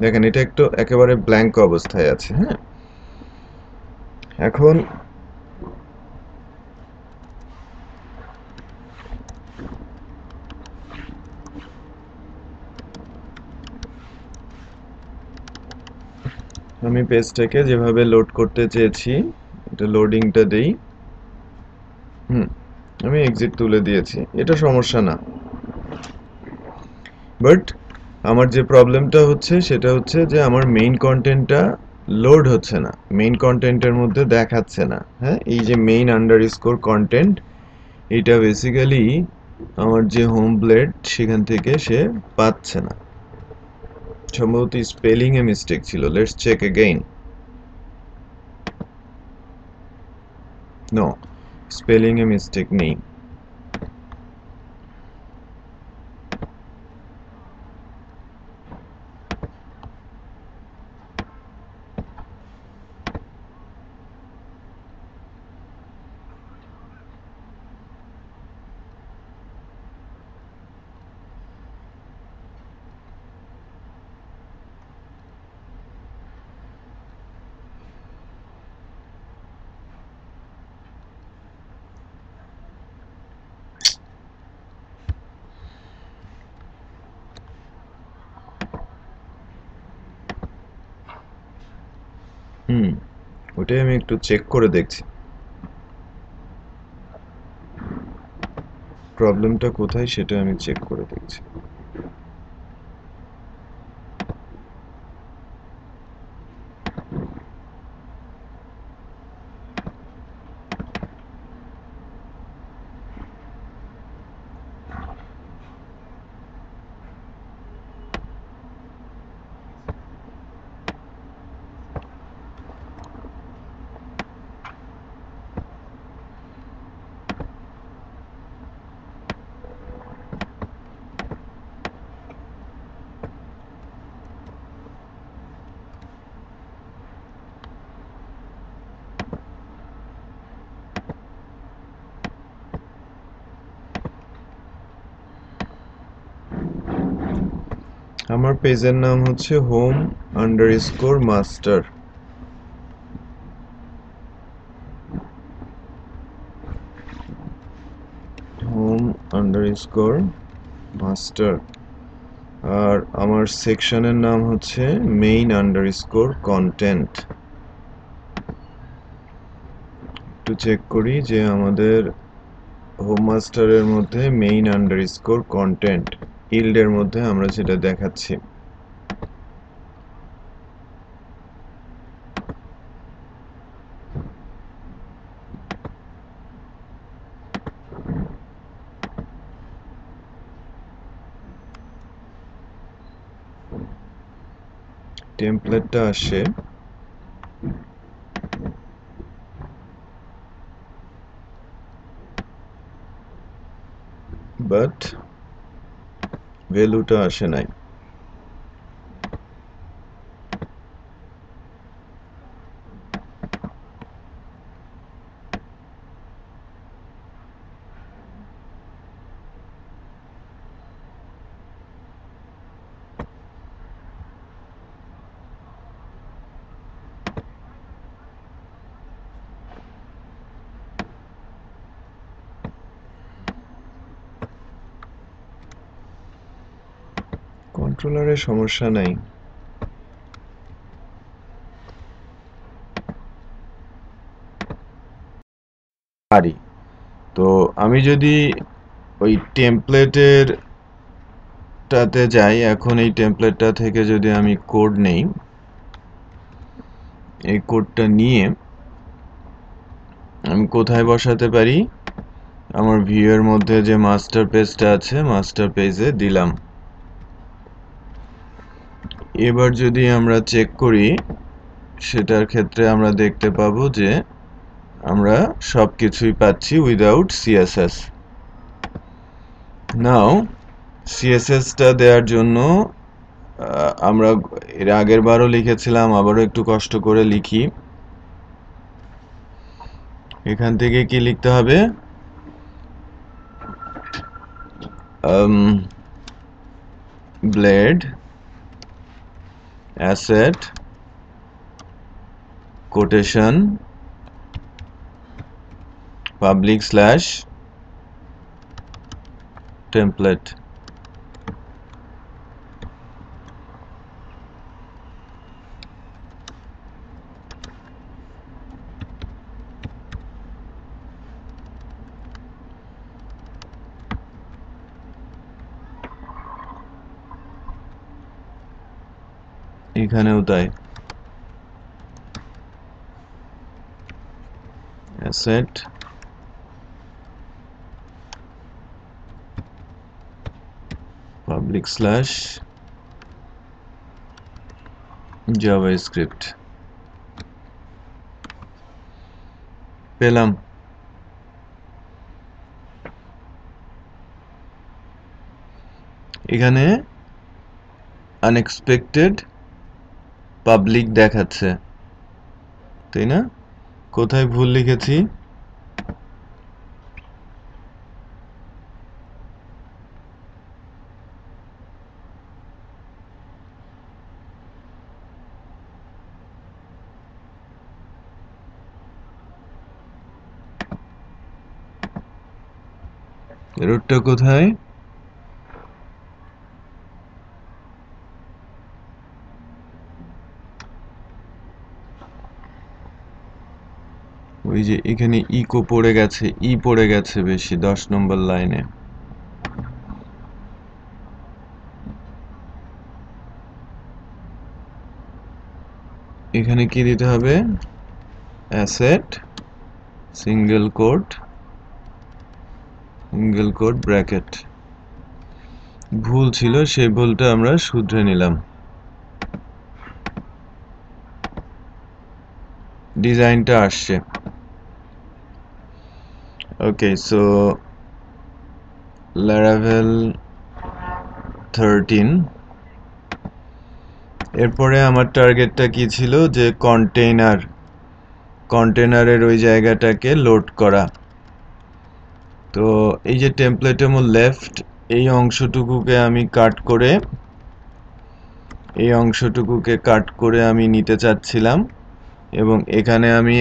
দেখেন এটা একটু একেবারে ব্ল্যাঙ্ক অবস্থায় আছে। হ্যাঁ, এখন আমি পেজটাকে যেভাবে লোড করতে চেয়েছি, এটা লোডিংটা দেই। আমি এক্সিট তুলে দিয়েছি, এটা সমস্যা না। বাট আমার যে প্রবলেমটা হচ্ছে সেটা হচ্ছে যে আমার মেইন কন্টেন্টটা লোড হচ্ছে না, মেইন কন্টেন্টের মধ্যে দেখাচ্ছে না। হ্যাঁ, এই যে মেইন আন্ডারস্কোর কন্টেন্ট, এটা বেসিক্যালি আমার যে হোম ব্লেড সেখান থেকে সে পাচ্ছে না। সম্ভবত স্পেলিং এ মিস্টেক ছিল, let's check again. No, spelling এ মিস্টেক নেই। ওটাই আমি একটু চেক করে দেখছি প্রবলেমটা কোথায়, সেটা আমি চেক করে দেখছি। আমার পেজের নাম হচ্ছে home_master। home_master। আর আমার সেকশনের নাম হচ্ছে main_content। একটু চেক করি যে আমাদের হোম মাস্টারের মধ্যে main_content ইল্ডের মধ্যে আমরা যেটা দেখাচ্ছি। টেমপ্লেটটা আসে বাট ভ্যালুটা আসে নাই। কন্ট্রোলারের সমস্যা নাই। পারি। তো আমি যদি ওই টেমপ্লেটের টাতে যাই, এখন এই টেমপ্লেটটা থেকে যদি আমি কোড নেই, এই কোডটা নিয়ে আমি কোথায় বসাতে পারি? আমার ভিউ এর মধ্যে যে মাস্টার পেজটা আছে, মাস্টার পেজে দিলাম। এবার যদি আমরা চেক করি, সেটার ক্ষেত্রে আমরা দেখতে পাবো যে আমরা সবকিছুই পাচ্ছি উইদাউট সিএসএস। নাও সিএসএসটা দেওয়ার জন্য আমরা এর আগের বারও লিখেছিলাম, আবারও একটু কষ্ট করে লিখি। এখান থেকে কি লিখতে হবে? Blade asset quotation public/template। এখানেও তাই, অ্যাসেট public/javascript পেলাম। এখানে আনএক্সপেক্টেড পাবলিক দেখাচ্ছে, তাই না? কোথায় ভুল লিখেছি? এররটা কোথায়? ওই যে এখানে ইকো পড়ে গেছে, পড়ে গেছে বেশি 10 নম্বর লাইনে। এখানে কি দিতে হবে? Asset single quote bracket. ভুল ছিল, সেই ভুলটা আমরা শুধরে নিলাম। ডিজাইনটা আসছে। Okay, so Laravel 13। এরপরে আমার টার্গেটটা কি ছিল? যে কন্টেনারের ওই জায়গাটাকে লোড করা। তো এই যে টেমপ্লেটের লেফট এই অংশটুকুকে আমি কাট করে আমি নিতে চাচ্ছিলাম, এবং এখানে আমি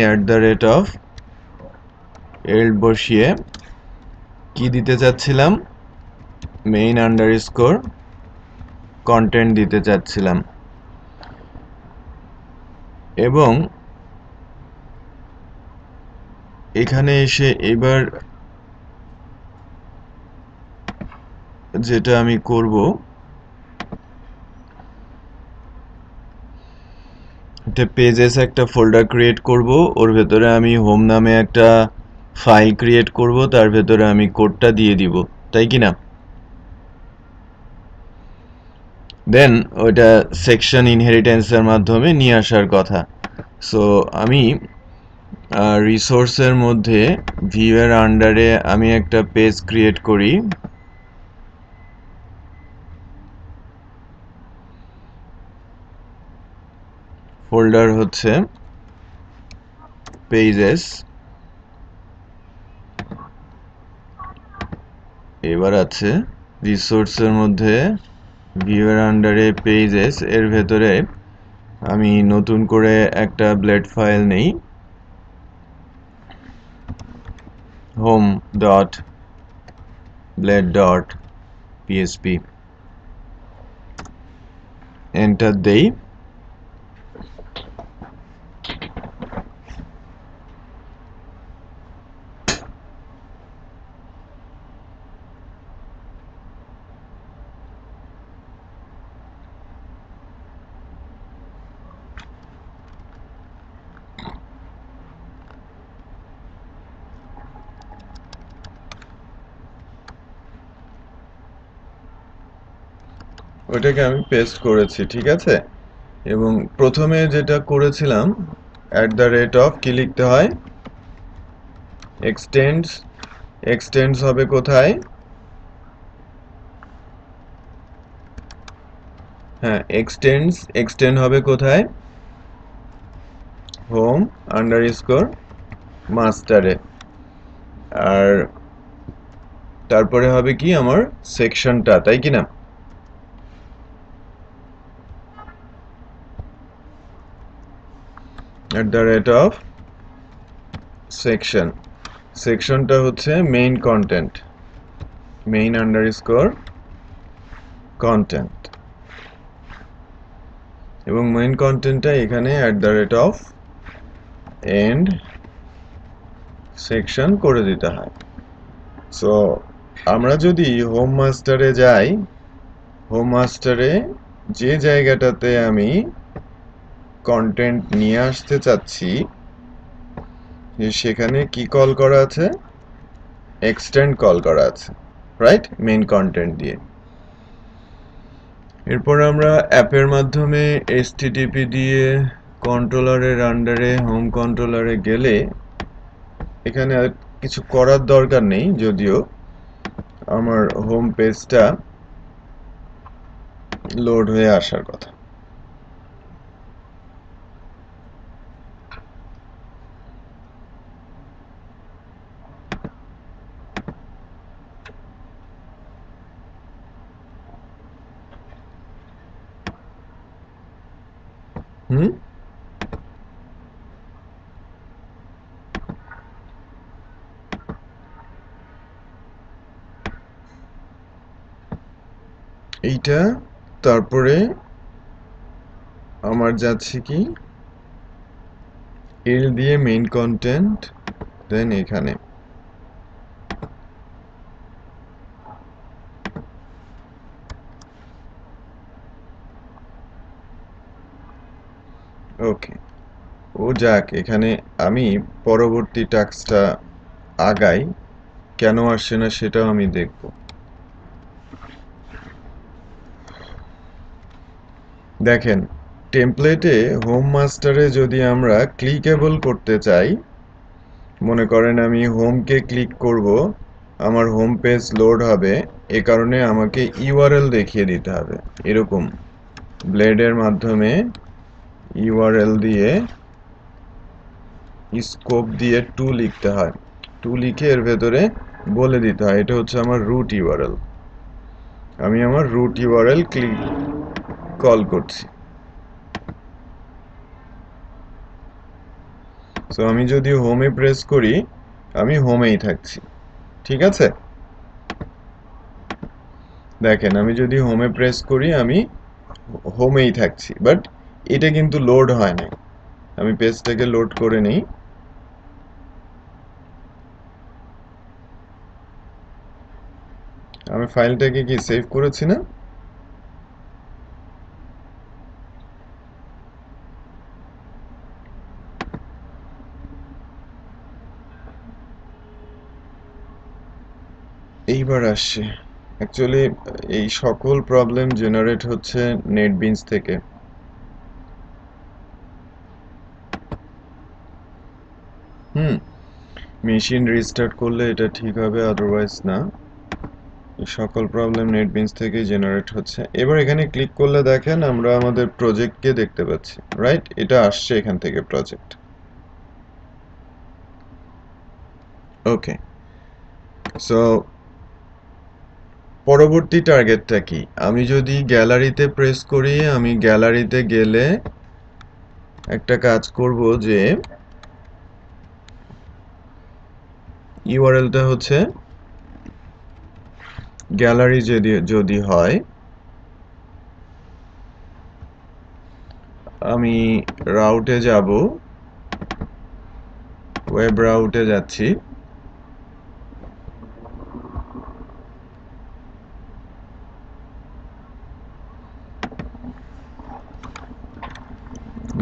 @elf বসিয়ে কি দিতে চাচ্ছিলাম? মেইন আন্ডারস্কোর কন্টেন্ট দিতে চাচ্ছিলাম। এবং এখানে এসে এবার যেটা আমি করব, একটা পেজেস একটা ফোল্ডার ক্রিয়েট করব, ওর ভেতরে আমি হোম নামে একটা ফাইল ক্রিয়েট করব, তার ভেতরে আমি কোডটা দিয়ে দিব, তাই কি না? দেন ওইটা সেকশন ইনহেরিটেন্সের মাধ্যমে নিয়ে আসার কথা। সো আমি রিসোর্সের মধ্যে ভিউ এর আন্ডারে আমি একটা পেজ ক্রিয়েট করি। ফোল্ডার হচ্ছে পেজেস। এবার আছে রিসোর্সের মধ্যে ভিউ এর আন্ডারে পেজেস, এর ভেতরে আমি নতুন করে একটা ব্লেড ফাইল নেই, home.blade.php, এন্টার দেই। ওটাকে আমি পেস্ট করেছি, ঠিক আছে? এবং প্রথমে যেটা করেছিলাম কি লিখতে হয়? এক্সটেন্ডস হবে কোথায়? হ্যাঁ, এক্সটেন্ড হবে কোথায়? Home underscore মাস্টারে। আর তারপরে হবে কি আমার সেকশনটা, তাই কি না? সেকশনটা হচ্ছে মেইন আন্ডারস্কোর কন্টেন্ট, এবং মেইন কন্টেন্টটা এখানে end সেকশন করে দিতে হয়। সো আমরা যদি হোম মাস্টারে যাই, হোম মাস্টারে যে জায়গাটাতে আমি কন্টেন্ট নিয়ে আসতে চাচ্ছি সেখানে কি কল করা আছে? এক্সটেন্ড কল করা আছে, রাইট? মেইন কন্টেন্ট দিয়ে। এরপর আমরা অ্যাপের মাধ্যমে HTTP দিয়ে কন্ট্রোলারের আন্ডারে হোম কন্ট্রোলারে গেলে এখানে আর কিছু করার দরকার নেই, যদিও আমার হোম পেজটা লোড হয়ে আসার কথা। হুম, এইটা, তারপরে আমার যাচ্ছে কি এল দিয়ে মেইন কন্টেন্ট, দেন এখানে ওকে। ও যাক, এখানে আমি পরবর্তী টাস্কটা আগাই, কেন আসছে না সেটাও আমি দেখব। দেখেন, টেমপ্লেটে হোম মাস্টারে যদি আমরা ক্লিকেবল করতে চাই, মনে করেন আমি হোমকে ক্লিক করব, আমার হোম পেজ লোড হবে, এ কারণে আমাকে ইউআরএল দেখিয়ে দিতে হবে। এরকম ব্লেডের মাধ্যমে ইউআরএল দিয়ে স্কোপ দিয়ে টু লিখতে হয়, টু লিখে এর ভেতরে বলে দিতে হয় এটা হচ্ছে আমার রুট ইউআরএল। আমি আমার রুট ইউআরএল ক্লিক কল করছি। সো আমি যদি হোমে প্রেস করি, আমি হোমেই থাকছি, ঠিক আছে? দেখেন, আমি যদি হোমে প্রেস করি আমি হোমেই থাকছি, বাট এটা কিন্তু লোড হয় না। আমি পেজটাকে লোড করে নিই। আমি ফাইলটাকে কি সেভ করেছি না? এইবার আসছে। অ্যাকচুয়ালি এই সকল প্রবলেম জেনারেট হচ্ছে নেটবিনস থেকে। হুম, মেশিন রিস্টার্ট করলে এটা ঠিক হবে, আদারওয়াইজ না। এই সকল প্রবলেম নেটবিনস থেকে জেনারেট হচ্ছে। এবার এখানে ক্লিক করলে দেখেন আমরা আমাদের প্রজেক্টকে দেখতে পাচ্ছি, রাইট? এটা আসছে এখান থেকে প্রজেক্ট। ওকে, সো পরবর্তী টার্গেটটা কি? আমি যদি গ্যালারিতে প্রেস করি, আমি গ্যালারিতে গেলে একটা কাজ করব যে ইউআরএলটা হচ্ছে গ্যালারি যদি হয়, আমি রাউটে যাব, ওয়েব রাউটে যাচ্ছি।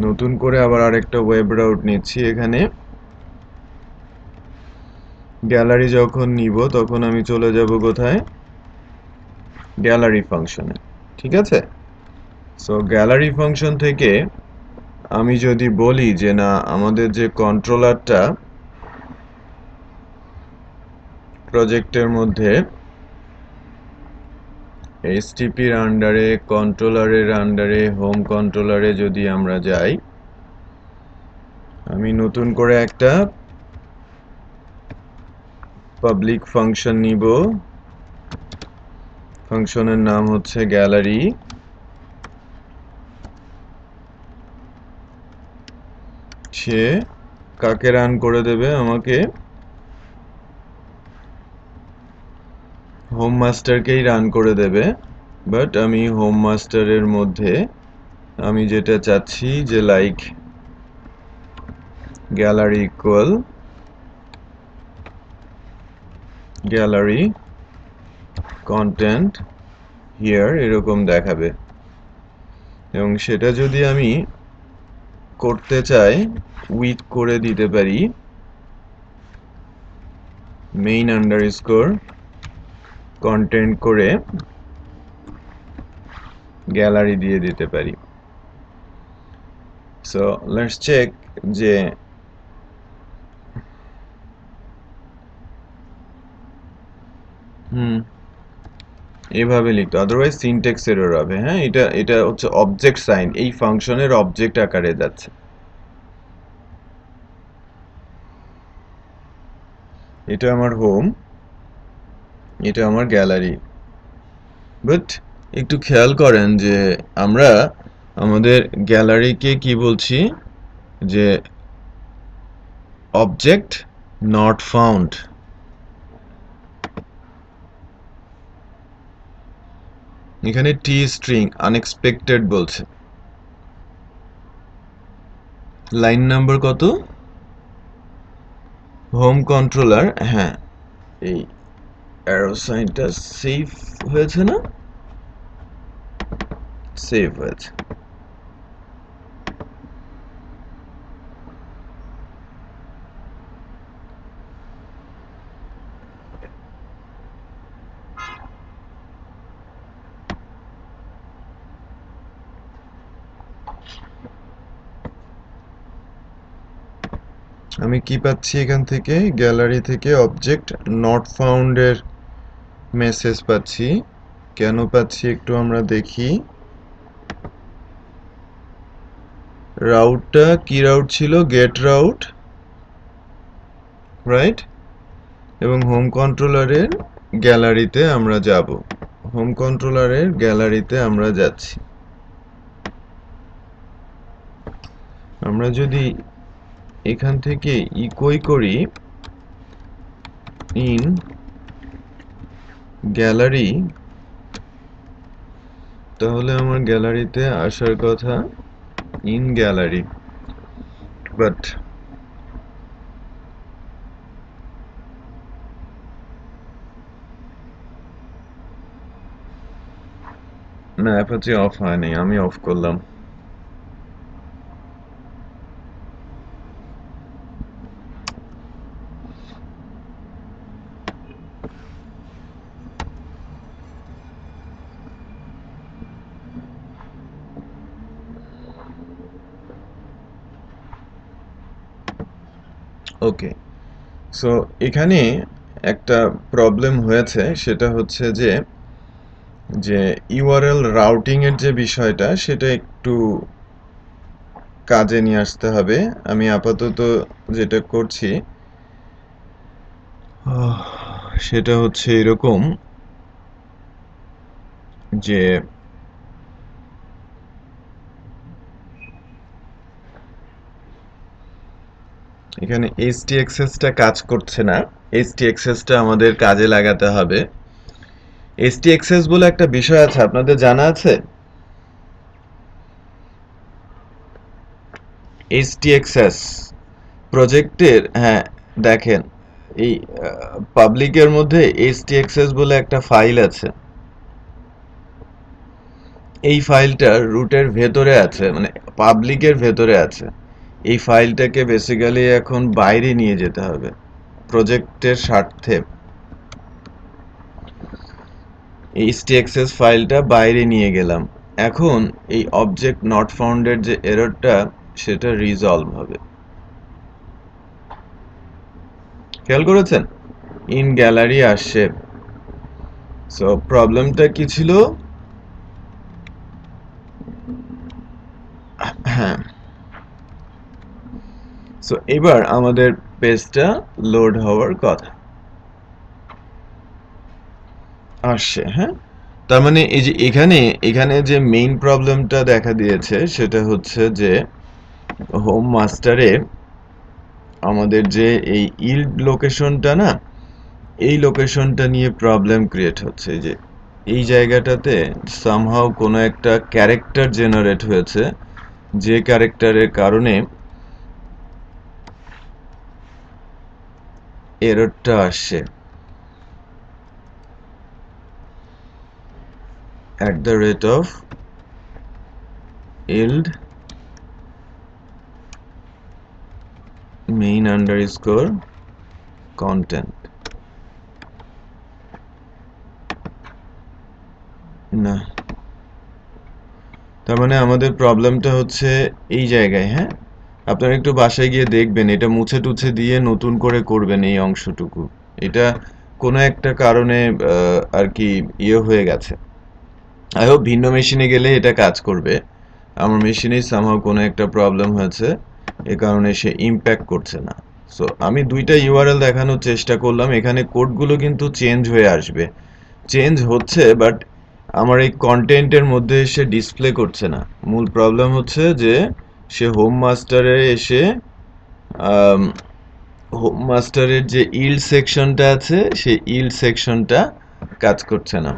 নতুন করে আবার আরেকটা ওয়েব রাউট নিচ্ছি। এখানে গ্যালারি যখন নিব তখন আমি চলে যাব কোথায়? গ্যালারি ফাংশনে, ঠিক আছে? সো গ্যালারি ফাংশন থেকে আমি যদি বলি যে না, আমাদের যে কন্ট্রোলারটা প্রজেক্টের মধ্যে এইচটিপির আন্ডারে, কন্ট্রোলারের আন্ডারে, হোম কন্ট্রোলারে যদি আমরা যাই, আমি নতুন করে একটা পাবলিক ফাংশন নিব। ফাংশনের নাম হচ্ছে গ্যালারি। সে কাকে রান করে দেবে? আমাকে হোম মাস্টারকেই রান করে দেবে। বাট আমি হোম মাস্টারের মধ্যে আমি যেটা চাচ্ছি যে like gallery equal gallery content here, এরকম দেখাবে। এবং সেটা যদি আমি করতে চাই, উইথ করে দিতে পারি মেইন আন্ডারস্কোর কন্টেন্ট করে গ্যালারি দিয়ে দিতে পারি। সো লেটস চেক যে এভাবে লিখতে, আদারওয়াইজ সিনট্যাক্স এরর হবে। হ্যাঁ, এটা এটা হচ্ছে অবজেক্ট সাইন, এই ফাংশনের অবজেক্ট আকারে যাচ্ছে। এটা আমার হোম, এটা আমার গ্যালারি। বাট একটু খেয়াল করেন যে আমরা আমাদের গ্যালারিকে কি বলছি, যে অবজেক্ট নট ফাউন্ড। এখানে টি স্ট্রিং আনএক্সপেক্টেড বলছে। লাইন নাম্বার কত? হোম কন্ট্রোলার, হ্যাঁ এই অ্যারো সাইনটা সেভ হয়েছে না? সেভ হয়েছে। আমি কি পাচ্ছি এখান থেকে? গ্যালারি থেকে অবজেক্ট নট ফাউন্ডের মেসেজ পাচ্ছি। কেন পাচ্ছি একটু আমরা দেখি। রাউটটা কি রাউট ছিল? Get route, right? এবং হোম কন্ট্রোলারের গ্যালারিতে আমরা যাব। হোম কন্ট্রোলারের গ্যালারিতে আমরা যাচ্ছি। আমরা যদি এখান থেকে ইকোই করি ইন গ্যালারি, তাহলে আমার গ্যালারিতে আসার কথা ইন গ্যালারি, বাট না, অ্যাপাচি অফ হয়নি, আমি অফ করলাম। ওকে, সো এখানে একটা প্রবলেম হয়েছে, সেটা হচ্ছে যে যে ইউআরএল রাউটিং এর যে বিষয়টা, সেটা একটু কাজে নিয়ে আসতে হবে। আমি আপাতত যেটা করছি সেটা হচ্ছে এরকম যে এখানে htxsটা কাজ করছে না। htxsটা আমাদের কাজে লাগাতে হবে। htxs বলে একটা বিষয় আছে, আপনাদের জানা আছে? htxs প্রজেক্টের, হ্যাঁ দেখেন এই পাবলিকের মধ্যে htxs বলে একটা ফাইল আছে। এই ফাইলটা রুটের ভেতরে আছে, মানে পাবলিকের ভেতরে আছে। এই ফাইলটাকে বেসিক্যালি এখন বাইরে নিয়ে যেতে হবে প্রজেক্টের স্বার্থে। এই htxs ফাইলটা বাইরে নিয়ে গেলাম। এখন এই অবজেক্ট নট ফাউন্ডের যে এররটা, সেটা রিজলভ হবে। খেয়াল করেছেন? ইন গ্যালারি আসছে। সো প্রবলেমটা কি ছিল? হ্যাঁ, সো এবার আমাদের পেজটা লোড হওয়ার কথা আসছে। হ্যাঁ, তার মানে এই যে এখানে এখানে যে মেইন প্রবলেমটা দেখা দিয়েছে, সেটা হচ্ছে যে হোম মাস্টারে আমাদের যে এই ইল্ড লোকেশনটা না, এই লোকেশনটা নিয়ে প্রবলেম ক্রিয়েট হচ্ছে। যে এই জায়গাটাতে সামহাউ কোনো একটা ক্যারেক্টার জেনারেট হয়েছে, যে ক্যারেক্টারের কারণে এররটা আসছে। @yield main underscore content, না, তার মানে আমাদের প্রবলেমটা হচ্ছে এই জায়গায়। হ্যাঁ, আপনারা একটু বাসায় গিয়ে দেখবেন, এটা মুছে টুছে দিয়ে নতুন করে করবেন এই অংশটুকু। এটা কোনো একটা কারণে আর কি ইয়ে হয়ে গেছে। আই হোপ ভিন্ন মেশিনে গেলে এটা কাজ করবে। আমার মেশিনেই সামহাও কোনো একটা প্রবলেম হয়েছে, এ কারণে সে ইম্প্যাক্ট করছে না। সো আমি দুইটা ইউআরএল দেখানোর চেষ্টা করলাম, এখানে কোডগুলো কিন্তু চেঞ্জ হয়ে আসবে, চেঞ্জ হচ্ছে, বাট আমার এই কন্টেন্টের মধ্যে এসে ডিসপ্লে করছে না। মূল প্রবলেম হচ্ছে যে সে হোম মাস্টারে এসে হোম মাস্টারের যে ইল্ড সেকশনটা আছে সেই ইল্ড সেকশনটা কাজ করছে না।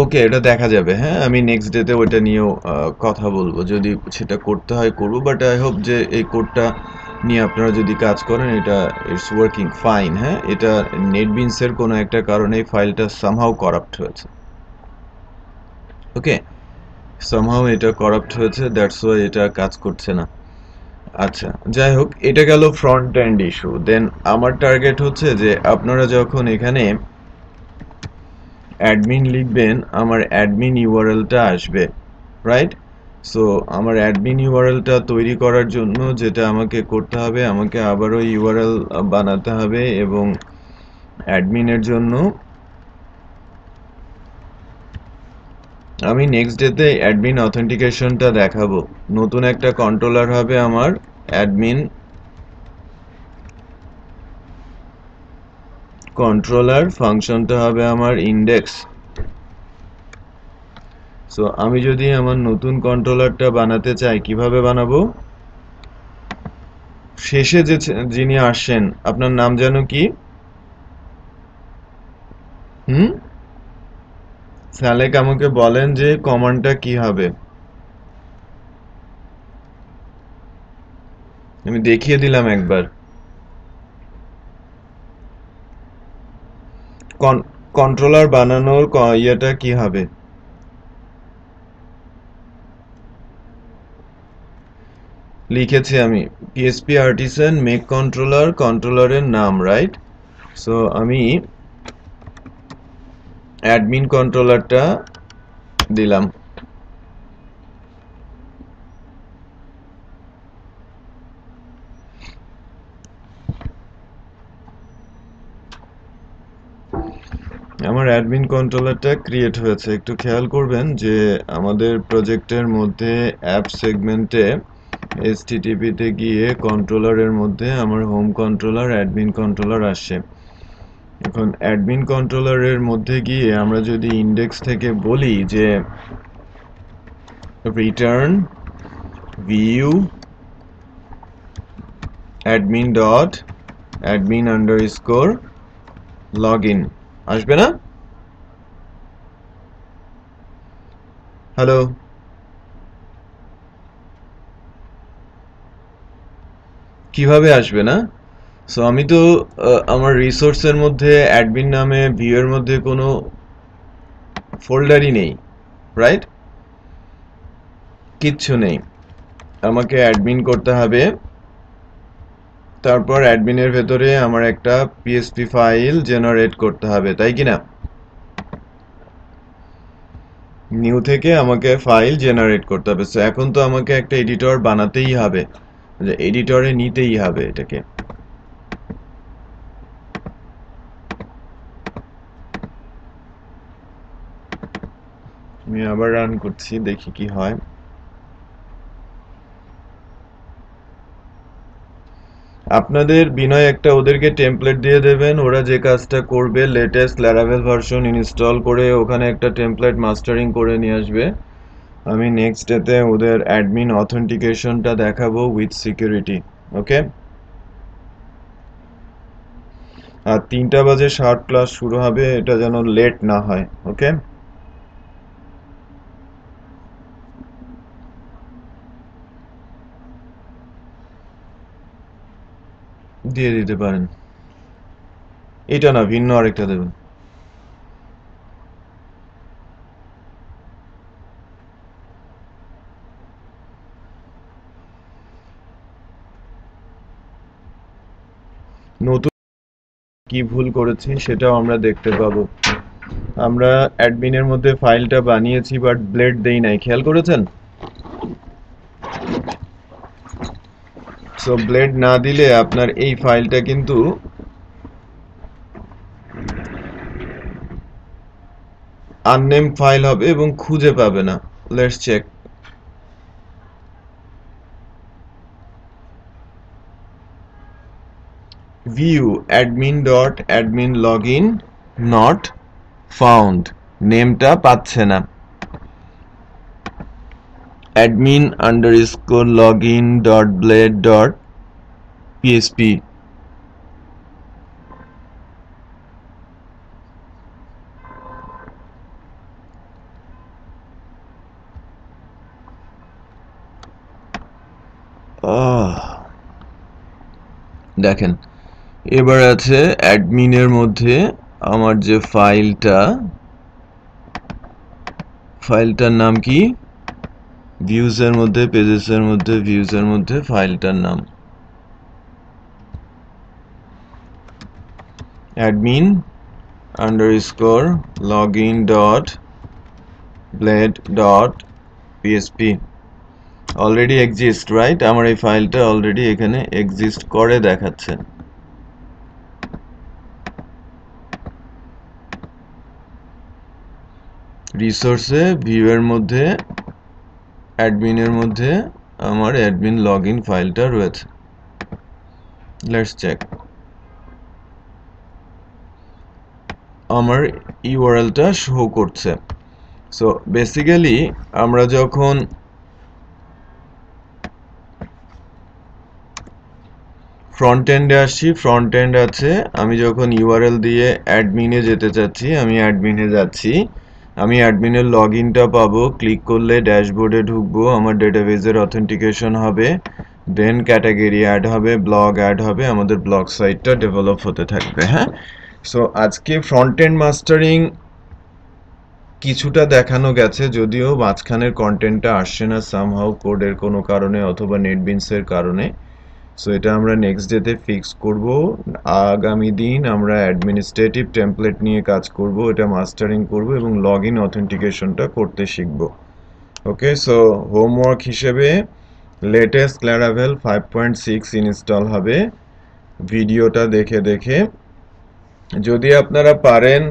ওকে, এটা দেখা যাবে। হ্যাঁ, আমি নেক্সট ডেতে ওইটা নিয়েও কথা বলবো, যদি সেটা করতে হয় করবো, বাট আই হোপ যে এই কোডটা নিয়ে আপনারা যদি কাজ করেন এটা ইটস ওয়ার্কিং ফাইন। হ্যাঁ, এটা নেটবিনসের কোনো একটা কারণে এই ফাইলটা সামহাও করাপ্ট হয়েছে। ওকে, সামহাও এটা করাপ্ট হয়েছে, দ্যাটস ওয়াই এটা কাজ করছে না। আচ্ছা, যাই হোক, এটা গেল ফ্রন্ট এন্ড ইস্যু। দেন আমার টার্গেট হচ্ছে যে আপনারা যখন এখানে অ্যাডমিন লিখবেন, আমার অ্যাডমিন ইউআরএলটা আসবে, রাইট? সো আমার অ্যাডমিন ইউআরএলটা তৈরি করার জন্য যেটা আমাকে করতে হবে, আমাকে আবারও ইউআরএল বানাতে হবে, এবং অ্যাডমিনের জন্য আমি নেক্সট ডেতে অ্যাডমিন অথেন্টিকেশনটা দেখাবো। নতুন একটা কন্ট্রোলার হবে আমার অ্যাডমিন কন্ট্রোলার, ফাংশনটা হবে আমার ইন্ডেক্স। সো আমি যদি আমার নতুন কন্ট্রোলারটা বানাতে চাই, কিভাবে বানাবো? শেষে যে যিনি আসছেন, আপনার নাম যেন কি? হুম, সালেক, আমাকে বলেন যে কমান্ডটা কি হবে। আমি দেখিয়ে দিলাম একবার। কন্ট্রোলার বানানোর ইয়েটা কি হবে? লিখেছি আমি পিএসপি আর্টিসান মেক কন্ট্রোলার, কন্ট্রোলারের নাম, রাইট? সো আমি অ্যাডমিন কন্ট্রোলারটা দিলাম। আমার অ্যাডমিন কন্ট্রোলারটা ক্রিয়েট হয়েছে। একটু খেয়াল করবেন যে আমাদের প্রজেক্টের মধ্যে অ্যাপ সেগমেন্টে HTTP-তে গিয়ে কন্ট্রোলারের মধ্যে আমার হোম কন্ট্রোলার, অ্যাডমিন কন্ট্রোলার আসছে। এখন অ্যাডমিন কন্ট্রোলারের মধ্যে গিয়ে আমরা যদি ইন্ডেক্স থেকে বলি যে return view admin dot admin underscore log in, আসবে না? হ্যালো, কিভাবে আসবে না? সো আমি তো আমার রিসোর্সের মধ্যে অ্যাডমিন নামে ভিউ এর মধ্যে কোনো ফোল্ডারই নেই, রাইট? কিচ্ছু নেই। আমাকে অ্যাডমিন করতে হবে, তারপর অ্যাডমিনের ভেতরে আমার একটা পিএসপি ফাইল জেনারেট করতে হবে, তাই কি না? নিউ থেকে আমাকে ফাইল জেনারেট করতে হবে। সো এখন তো আমাকে একটা এডিটর বানাতেই হবে, যে এডিটরে নিতেই হবে এটাকে। আমি আবার রান করছি, দেখি কি হয়। আপনাদের বিনয় একটা ওদেরকে টেমপ্লেট দিয়ে দেবেন, ওরা যে কাজটা করবে লেটেস্ট ল্যারাভেল ভার্সন ইনস্টল করে ওখানে একটা টেমপ্লেট মাস্টারিং করে নিয়ে আসবে। আমি নেক্সট ডেতে ওদের অ্যাডমিন অথেন্টিকেশনটা দেখাবো উইথ সিকিউরিটি। ওকে, আর 3:60 ক্লাস শুরু হবে, এটা যেন লেট না হয়। ওকে, দিয়ে দিতে পারেন। এটা না, ভিন্ন আরেকটা দেবেন। নতুন কি ভুল করেছি সেটাও আমরা দেখতে পাবো। আমরা অ্যাডমিনের মধ্যে ফাইলটা বানিয়েছি বাট ব্লেড দেই নাই, খেয়াল করেছেন? সো ব্লেড না দিলে আপনার এই ফাইলটা কিন্তু আননেম ফাইল হবে এবং খুঁজে পাবে না। Let's check. View admin login not found, নেমটা পাচ্ছে না। admin_login.blade.php, দেখেন এবার আছে অ্যাডমিনের মধ্যে আমার যে ফাইলটার নাম কি, ভিউজের মধ্যে, পেজেসের মধ্যে, ভিউজের মধ্যে ফাইলটার নাম admin_login.blade.php অলরেডি এক্সিস্ট, রাইট? আমার এই ফাইলটা অলরেডি এখানে এক্সিস্ট করে দেখাচ্ছে। রিসোর্সে ভিউয়ের মধ্যে অ্যাডমিনের মধ্যে আমার অ্যাডমিন লগইন ফাইলটা রয়েছে। Let's check. আমার ইউআরএলটা শো করছে। সো বেসিক্যালি আমরা যখন ফ্রন্ট এন্ডে আসছি, ফ্রন্ট এন্ড আছে, আমি যখন ইউআরএল দিয়ে অ্যাডমিনে যেতে চাচ্ছি, আমি অ্যাডমিনে যাচ্ছি, আমি অ্যাডমিনের লগ ইনটা পাবো, ক্লিক করলে ড্যাশবোর্ডে ঢুকবো, আমার ডেটাবেজের অথেন্টিকেশন হবে, দেন ক্যাটাগরি অ্যাড হবে, ব্লগ অ্যাড হবে, আমাদের ব্লগ সাইটটা ডেভেলপ হতে থাকবে। হ্যাঁ, সো আজকে ফ্রন্ট এন্ড মাস্টারিং কিছুটা দেখানো গেছে, যদিও মাঝখানের কন্টেন্টটা আসছে না সামহাউ কোডের কোনো কারণে অথবা নেটবিনসের কারণে। সো এটা আমরা নেক্সট ডেতে ফিক্স করব। আগামী দিন আমরা অ্যাডমিনিস্ট্রেটিভ টেমপ্লেট নিয়ে কাজ করব, এটা মাস্টারিং করব এবং লগ ইন অথেন্টিকেশনটা করতে শিখব। ওকে, সো হোমওয়ার্ক হিসেবে লেটেস্ট Laravel 5.6 ইনস্টল হবে ভিডিওটা দেখে দেখে। যদি আপনারা পারেন,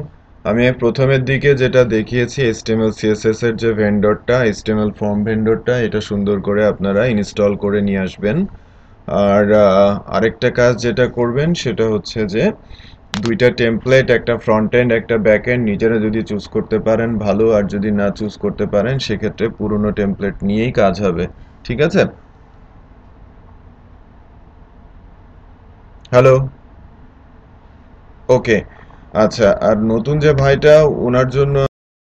আমি প্রথমের দিকে যেটা দেখিয়েছি HTML CSS এর যে ভেন্ডরটা, HTML ফর্ম ভেন্ডরটা, এটা সুন্দর করে আপনারা ইনস্টল করে নিয়ে আসবেন। আর আরেকটা কাজ যেটা করবেন সেটা হচ্ছে যে দুইটা টেমপ্লেট, একটা ফ্রন্ট এন্ড একটা ব্যাক এন্ড, নিজেরা যদি চুজ করতে পারেন ভালো, আর যদি না চুজ করতে পারেন সেক্ষেত্রে পুরনো টেমপ্লেট নিয়েই কাজ হবে। ঠিক আছে? হ্যালো, ওকে, আচ্ছা। আর নতুন যে ভাইটা, ওনার জন্য